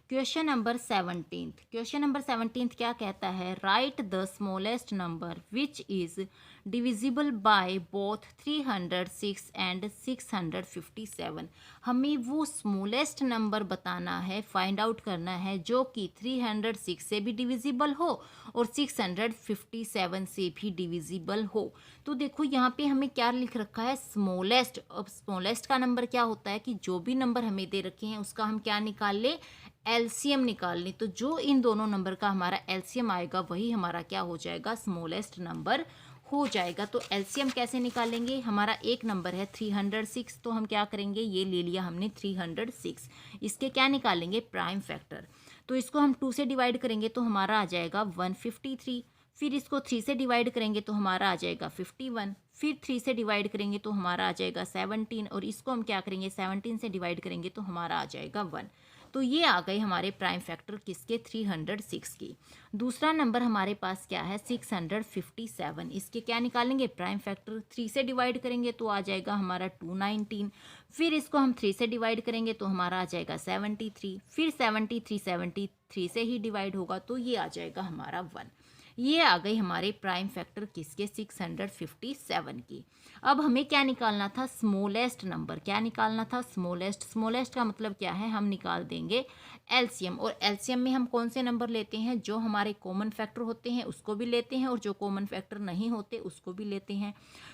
Question number 17। Question number 17 क्या कहता है? Write the smallest number which is divisible by both 306 and 657। हमें वो स्मॉलेस्ट नंबर बताना है, फाइंड आउट करना है जो कि 306 से भी डिविजिबल हो और 657 से भी डिविजिबल हो। तो देखो यहाँ पे हमें क्या लिख रखा है? स्मॉलेस्ट। अब स्मॉलेस्ट का नंबर क्या होता है कि जो भी नंबर हमें दे रखे हैं उसका हम क्या निकाल ले? एलसीएम निकाल लें। तो जो इन दोनों नंबर का हमारा एलसीएम आएगा वही हमारा क्या हो जाएगा? स्मॉलेस्ट नंबर हो जाएगा। तो एलसीएम कैसे निकालेंगे? हमारा एक नंबर है 306, तो हम क्या करेंगे? ये ले लिया हमने 306, इसके क्या निकालेंगे? Prime factor. तो इसको हम 2 से डिवाइड करेंगे तो हमारा आ जाएगा 153। फिर इसको 3 से डिवाइड करेंगे तो हमारा आ जाएगा 51। फिर 3 से डिवाइड करेंगे तो हमारा आ जाएगा 17 और इसको हम क्या करेंगे? 17 से डिवाइड करेंगे तो हमारा आ जाएगा 1। तो ये आ गए हमारे प्राइम फैक्टर किसके? 306 की। दूसरा नंबर हमारे पास क्या है? 657। इसके क्या निकालेंगे? Prime factor. 3 से डिवाइड करेंगे तो आ जाएगा हमारा 219। फिर इसको हम 3 से डिवाइड करेंगे तो हमारा आ जाएगा 73। फिर 73 से ही डिवाइड होगा तो ये आ जाएगा हमारा 1। ये आ गई हमारे प्राइम फैक्टर किसके? 657 की। अब हमें क्या निकालना था? Smallest number. क्या निकालना था? स्मॉलेस्ट। स्मॉलेस्ट का मतलब क्या है? हम निकाल देंगे एलसीएम, और एलसीएम में हम कौन से नंबर लेते हैं? जो हमारे कॉमन फैक्टर होते हैं उसको भी लेते हैं और जो कॉमन फैक्टर नहीं होते उसको भी लेते हैं।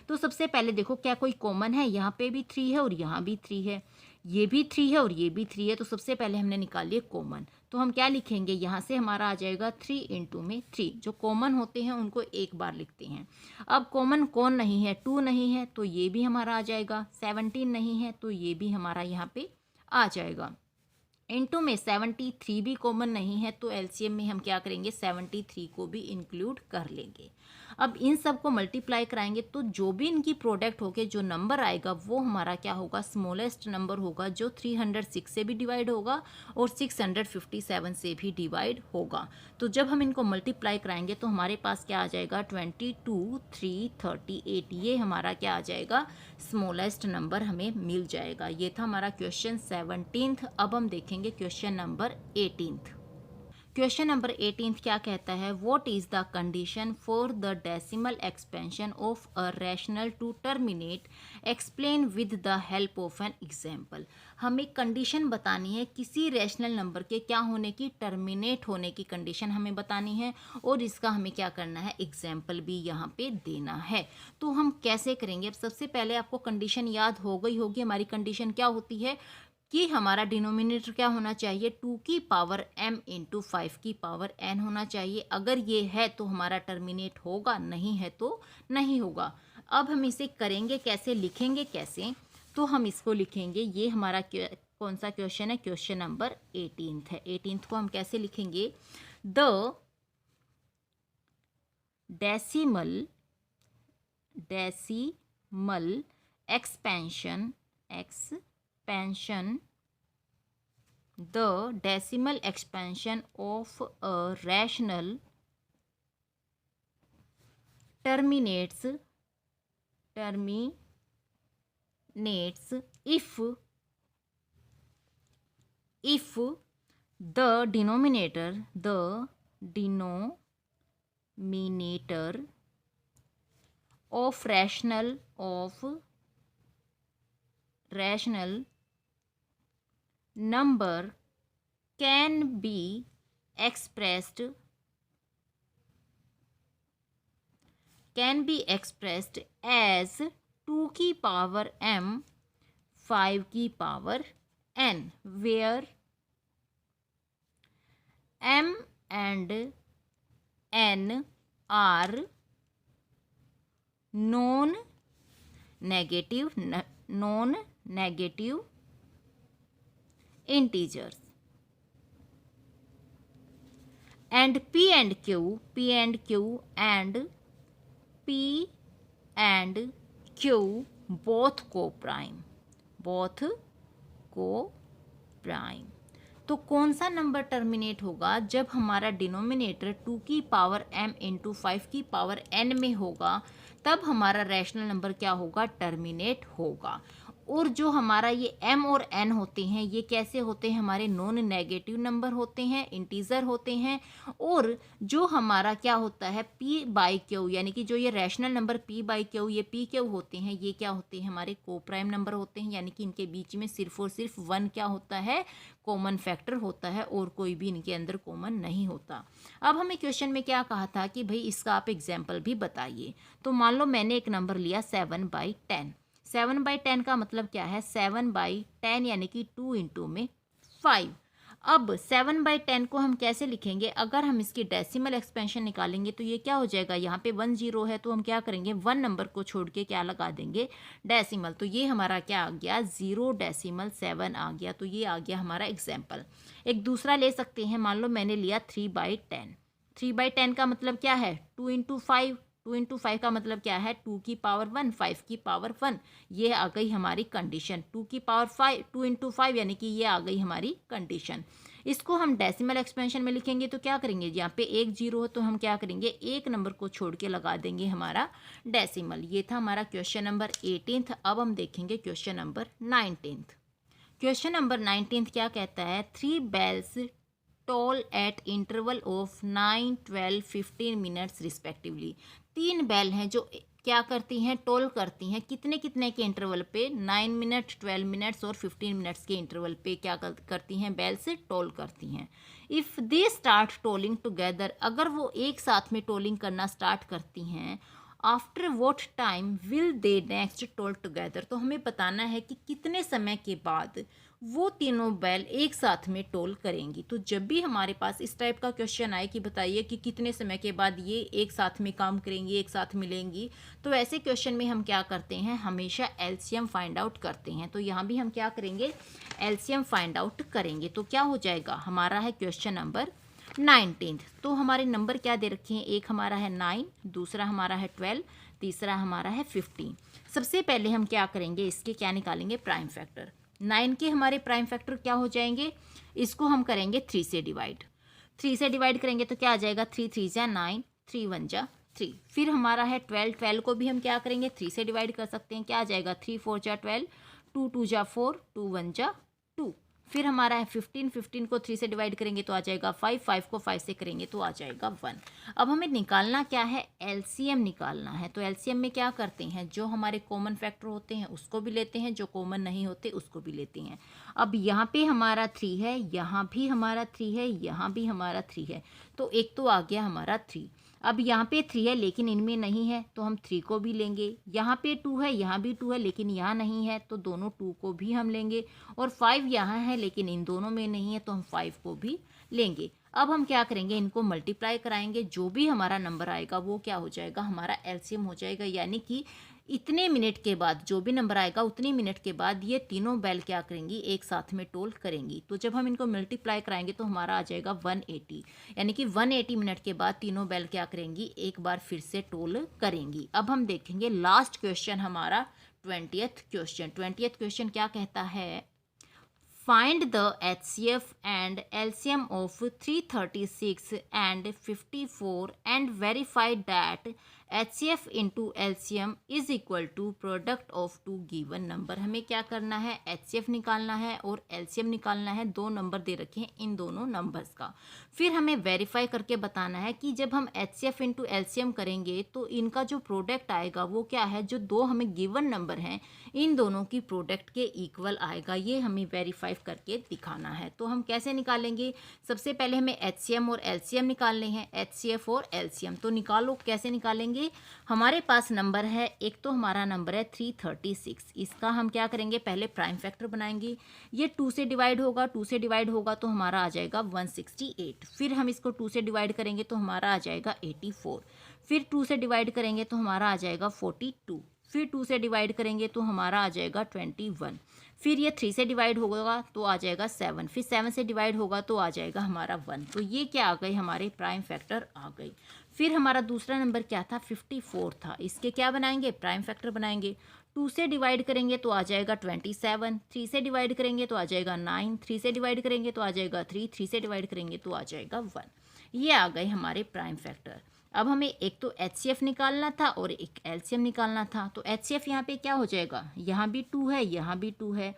तो सबसे पहले देखो क्या कोई कॉमन है? यहाँ पे भी 3 है और यहाँ भी 3 है, ये भी 3 है और ये भी 3 है। तो सबसे पहले हमने निकाल लिए कॉमन, तो हम क्या लिखेंगे? यहाँ से हमारा आ जाएगा 3 इंटू में 3। जो कॉमन होते हैं उनको एक बार लिखते हैं। अब कॉमन कौन नहीं है? 2 नहीं है तो ये भी हमारा आ जाएगा। 17 नहीं है तो ये भी हमारा यहाँ पे आ जाएगा। इनटू में 73 भी कॉमन नहीं है, तो एलसीएम में हम क्या करेंगे, 73 को भी इंक्लूड कर लेंगे। अब इन सब को मल्टीप्लाई कराएंगे तो जो भी इनकी प्रोडक्ट होके जो नंबर आएगा वो हमारा क्या होगा, स्मॉलेस्ट नंबर होगा, जो 306 से भी डिवाइड होगा और 657 से भी डिवाइड होगा। तो जब हम इनको मल्टीप्लाई कराएंगे तो हमारे पास क्या आ जाएगा, 22,338, ये हमारा क्या आ जाएगा, स्मॉलेस्ट नंबर हमें मिल जाएगा। ये था हमारा क्वेश्चन 17। अब हम देखेंगे क्वेश्चन नंबर 18। क्वेश्चन नंबर 18 क्या कहता है, what is the condition for the decimal expansion of a rational to terminate, explain with the help of an example. हमें कंडीशन बतानी है किसी रैशनल नंबर के क्या होने की, टर्मिनेट होने की कंडीशन हमें बतानी है, और इसका हमें क्या करना है, एग्जाम्पल भी यहाँ पे देना है। तो हम कैसे करेंगे, अब सबसे पहले आपको कंडीशन याद हो गई होगी। हमारी कंडीशन क्या होती है कि हमारा डिनोमिनेटर क्या होना चाहिए, 2 की पावर m इंटू 5 की पावर n होना चाहिए। अगर ये है तो हमारा टर्मिनेट होगा, नहीं है तो नहीं होगा। अब हम इसे करेंगे कैसे, लिखेंगे कैसे, तो हम इसको लिखेंगे, ये हमारा कौन सा क्वेश्चन है, क्वेश्चन नंबर 18 है। 18 को हम कैसे लिखेंगे, the decimal expansion the decimal expansion of a rational terminates if the denominator of rational number can be expressed as 2 की पावर m 5 की power n, where m and n are non-negative integers, and P and Q both co-prime। तो कौन सा number terminate होगा, जब हमारा denominator 2 की power m into 5 की पावर n में होगा, तब हमारा रैशनल नंबर क्या होगा, टर्मिनेट होगा। और जो हमारा ये m और n होते हैं, ये कैसे होते हैं, हमारे नॉन नेगेटिव नंबर होते हैं, इंटीजर होते हैं। और जो हमारा क्या होता है, p बाई क्यू, यानी कि जो ये rational number p by Q, ये p क्यू होते हैं, ये क्या होते हैं, हमारे कोप्राइम नंबर होते हैं, यानी कि इनके बीच में सिर्फ और सिर्फ 1 क्या होता है, कॉमन फैक्टर होता है, और कोई भी इनके अंदर कॉमन नहीं होता। अब हमें क्वेश्चन में क्या कहा था कि भाई इसका आप एग्जाम्पल भी बताइए। तो मान लो मैंने एक नंबर लिया 7/10। 7/10 का मतलब क्या है, 7/10 यानी कि 2 इंटू में 5। अब 7/10 को हम कैसे लिखेंगे, अगर हम इसकी डेसिमल एक्सपेंशन निकालेंगे तो ये क्या हो जाएगा, यहाँ पे 1 0 है, तो हम क्या करेंगे, 1 नंबर को छोड़ के क्या लगा देंगे, डेसिमल। तो ये हमारा क्या आ गया, 0.7 आ गया। तो ये आ गया हमारा एग्जाम्पल। एक दूसरा ले सकते हैं, मान लो मैंने लिया 3/10। 3/10 का मतलब क्या है, 2 इंटू 5। 2 इंटू 5 का मतलब क्या है, 2 की पावर 1 5 की पावर 1। ये आ गई हमारी कंडीशन, 2 की पावर 5 2 इंटू 5, यानी कि ये आ गई हमारी कंडीशन। इसको हम डेसिमल एक्सपेंशन में लिखेंगे तो क्या करेंगे, यहाँ पे 1 0 है तो हम क्या करेंगे, एक नंबर को छोड़ के लगा देंगे हमारा डेसिमल। ये था हमारा क्वेश्चन नंबर 18। अब हम देखेंगे क्वेश्चन नंबर 19। क्वेश्चन नंबर 19 क्या कहता है, 3 bells toll eight interval of 9 12 15 minutes respectively. 3 बैल हैं जो क्या करती हैं, टोल करती हैं, कितने कितने के इंटरवल पे, 9 मिनट 12 मिनट्स और 15 मिनट्स के इंटरवल पे क्या करती हैं, बैल से टोल करती हैं। If they start tolling together, अगर वो एक साथ में टोलिंग करना स्टार्ट करती हैं, after what time will they next toll together, तो हमें बताना है कि कितने समय के बाद वो तीनों बैल एक साथ में टोल करेंगी। तो जब भी हमारे पास इस टाइप का क्वेश्चन आए कि बताइए कि कितने समय के बाद ये एक साथ में काम करेंगी, एक साथ मिलेंगी, तो ऐसे क्वेश्चन में हम क्या करते हैं, हमेशा एलसीएम फाइंड आउट करते हैं। तो यहाँ भी हम क्या करेंगे, एलसीएम फाइंड आउट करेंगे। तो क्या हो जाएगा, हमारा है क्वेश्चन नंबर 19। तो हमारे नंबर क्या दे रखे हैं, एक हमारा है 9, दूसरा हमारा है 12, तीसरा हमारा है 15। सबसे पहले हम क्या करेंगे, इसके क्या निकालेंगे, प्राइम फैक्टर। 9 के हमारे प्राइम फैक्टर क्या हो जाएंगे, इसको हम करेंगे 3 से डिवाइड। 3 से डिवाइड करेंगे तो क्या आ जाएगा, 3 3 जा 9, 3 1 जा 3। फिर हमारा है 12, 12 को भी हम क्या करेंगे, 3 से डिवाइड कर सकते हैं, क्या आ जाएगा, 3 4 जा 12, 2 2 जा 4, 2 1 जा 2। फिर हमारा है 15, 15 को 3 से डिवाइड करेंगे तो आ जाएगा 5, 5 को 5 से करेंगे तो आ जाएगा 1। अब हमें निकालना क्या है, एलसीएम निकालना है। तो एलसीएम में क्या करते हैं, जो हमारे कॉमन फैक्टर होते हैं उसको भी लेते हैं, जो कॉमन नहीं होते उसको भी लेते हैं। अब यहाँ पे हमारा 3 है, यहाँ भी हमारा 3 है, यहाँ भी हमारा 3 है, तो एक तो आ गया हमारा 3। अब यहाँ पे 3 है लेकिन इनमें नहीं है तो हम 3 को भी लेंगे। यहाँ पे 2 है, यहाँ भी 2 है लेकिन यहाँ नहीं है तो दोनों 2 को भी हम लेंगे। और 5 यहाँ है लेकिन इन दोनों में नहीं है तो हम 5 को भी लेंगे। अब हम क्या करेंगे, इनको मल्टीप्लाई कराएंगे, जो भी हमारा नंबर आएगा वो क्या हो जाएगा, हमारा एलसीएम हो जाएगा। यानी कि इतने मिनट के बाद जो भी नंबर आएगा उतने मिनट के बाद ये तीनों बैल क्या करेंगी, एक साथ में टोल करेंगी। तो जब हम इनको मल्टीप्लाई कराएंगे तो हमारा आ जाएगा 180। यानी कि 180 मिनट के बाद तीनों बैल क्या करेंगी, एक बार फिर से टोल करेंगी। अब हम देखेंगे लास्ट क्वेश्चन हमारा 20th क्वेश्चन। 20th क्वेश्चन क्या कहता है, Find the HCF and LCM of 336 and 54 and verify that HCF into LCM is equal to product of two given number। हमें क्या करना है, HCF निकालना है और LCM निकालना है। दो नंबर दे रखे हैं इन दोनों नंबर्स का। फिर हमें वेरीफाई करके बताना है कि जब हम HCF इंटू LCM करेंगे तो इनका जो प्रोडक्ट आएगा वो क्या है, जो दो हमें गिवन नंबर हैं इन दोनों की प्रोडक्ट के इक्वल आएगा। ये हमें वेरीफाई करके दिखाना है। तो हम कैसे निकालेंगे, सबसे पहले हमें HCM और LCM निकालने हैं। HCF और LCM तो निकालो, कैसे निकालेंगे, हमारे पास नंबर है, एक तो हमारा नंबर है 336, इसका हम क्या करेंगे, पहले प्राइम फैक्टर बनाएंगे। ये 2 से डिवाइड होगा, 2 से डिवाइड होगा तो हमारा आ जाएगा 168। फिर हम इसको 2 से डिवाइड करेंगे तो हमारा आ जाएगा 84। फिर 2 से डिवाइड करेंगे तो हमारा आ जाएगा 42। फिर 2 से डिवाइड करेंगे तो हमारा आ जाएगा 21। फिर ये 3 से डिवाइड होगा तो आ जाएगा 7। फिर 7 से डिवाइड होगा तो आ जाएगा हमारा 1। तो ये क्या आ गई, हमारे प्राइम फैक्टर आ गई। फिर हमारा दूसरा नंबर क्या था, 54 था। इसके क्या बनाएंगे, प्राइम फैक्टर बनाएंगे। 2 से डिवाइड करेंगे तो आ जाएगा 27। 3 से डिवाइड करेंगे तो आ जाएगा 9। 3 से डिवाइड करेंगे तो आ जाएगा 3। 3 से डिवाइड करेंगे तो आ जाएगा 1। ये आ गए हमारे प्राइम फैक्टर। अब हमें एक तो HCF निकालना था और एक LCM निकालना था। तो HCF यहाँ पे क्या हो जाएगा, यहाँ भी 2 है, यहाँ भी 2 है,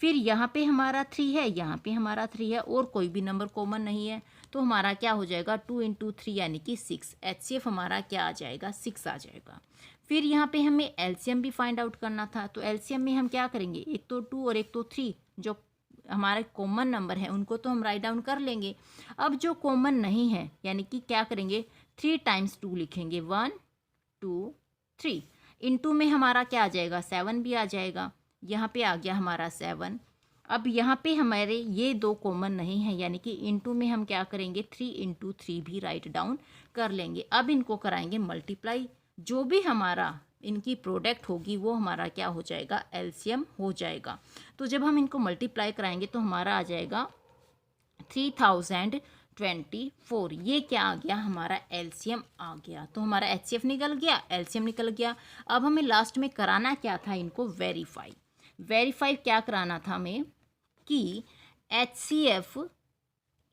फिर यहाँ पे हमारा 3 है, यहाँ पे हमारा 3 है और कोई भी नंबर कॉमन नहीं है। तो हमारा क्या हो जाएगा, 2 × 3 यानी कि 6। HCF हमारा क्या आ जाएगा, 6 आ जाएगा। फिर यहाँ पे हमें LCM भी फाइंड आउट करना था। तो LCM में हम क्या करेंगे, एक तो 2 और एक तो 3 जो हमारे कॉमन नंबर है उनको तो हम राइट डाउन कर लेंगे। अब जो कॉमन नहीं है यानी कि क्या करेंगे, 3 × 2 लिखेंगे, 1 2 3। इंटू में हमारा क्या आ जाएगा, 7 भी आ जाएगा। यहाँ पे आ गया हमारा 7। अब यहाँ पे हमारे ये दो कॉमन नहीं है यानी कि इंटू में हम क्या करेंगे, 3 × 3 भी राइट डाउन कर लेंगे। अब इनको कराएंगे मल्टीप्लाई, जो भी हमारा इनकी प्रोडक्ट होगी वो हमारा क्या हो जाएगा, LCM हो जाएगा। तो जब हम इनको मल्टीप्लाई कराएंगे तो हमारा आ जाएगा 3024। ये क्या आ गया, हमारा LCM आ गया। तो हमारा HCF निकल गया, LCM निकल गया। अब हमें लास्ट में कराना क्या था, इनको वेरीफाई। वेरीफाई क्या कराना था हमें कि HCF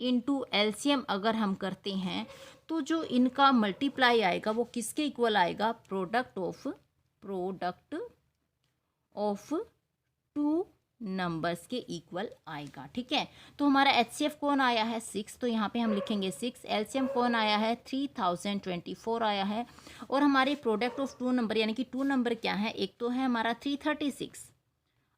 इंटू LCM अगर हम करते हैं तो जो इनका मल्टीप्लाई आएगा वो किसके इक्वल आएगा, प्रोडक्ट ऑफ टू नंबर्स के इक्वल आएगा। ठीक है, तो हमारा HCF कौन आया है, 6, तो यहाँ पे हम लिखेंगे 6। LCM कौन आया है, 3024 आया है। और हमारे प्रोडक्ट ऑफ टू नंबर यानी कि टू नंबर क्या है, एक तो है हमारा 336,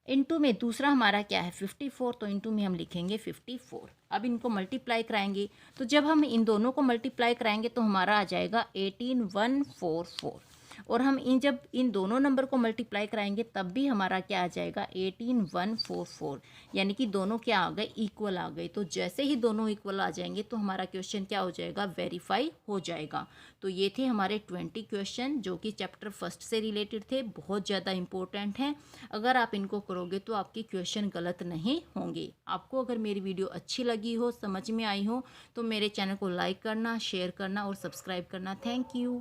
इंटू में दूसरा हमारा क्या है 54, तो इंटू में हम लिखेंगे 54। अब इनको मल्टीप्लाई कराएंगे तो जब हम इन दोनों को मल्टीप्लाई कराएंगे तो हमारा आ जाएगा 18144। और हम जब इन दोनों नंबर को मल्टीप्लाई कराएंगे तब भी हमारा क्या आ जाएगा 18144, यानी कि दोनों क्या आ गए, इक्वल आ गए। तो जैसे ही दोनों इक्वल आ जाएंगे तो हमारा क्वेश्चन क्या हो जाएगा, वेरीफाई हो जाएगा। तो ये थे हमारे 20 क्वेश्चन जो कि चैप्टर फर्स्ट से रिलेटेड थे, बहुत ज़्यादा इंपॉर्टेंट हैं। अगर आप इनको करोगे तो आपके क्वेश्चन गलत नहीं होंगे। आपको अगर मेरी वीडियो अच्छी लगी हो, समझ में आई हो, तो मेरे चैनल को लाइक करना, शेयर करना और सब्सक्राइब करना। Thank you.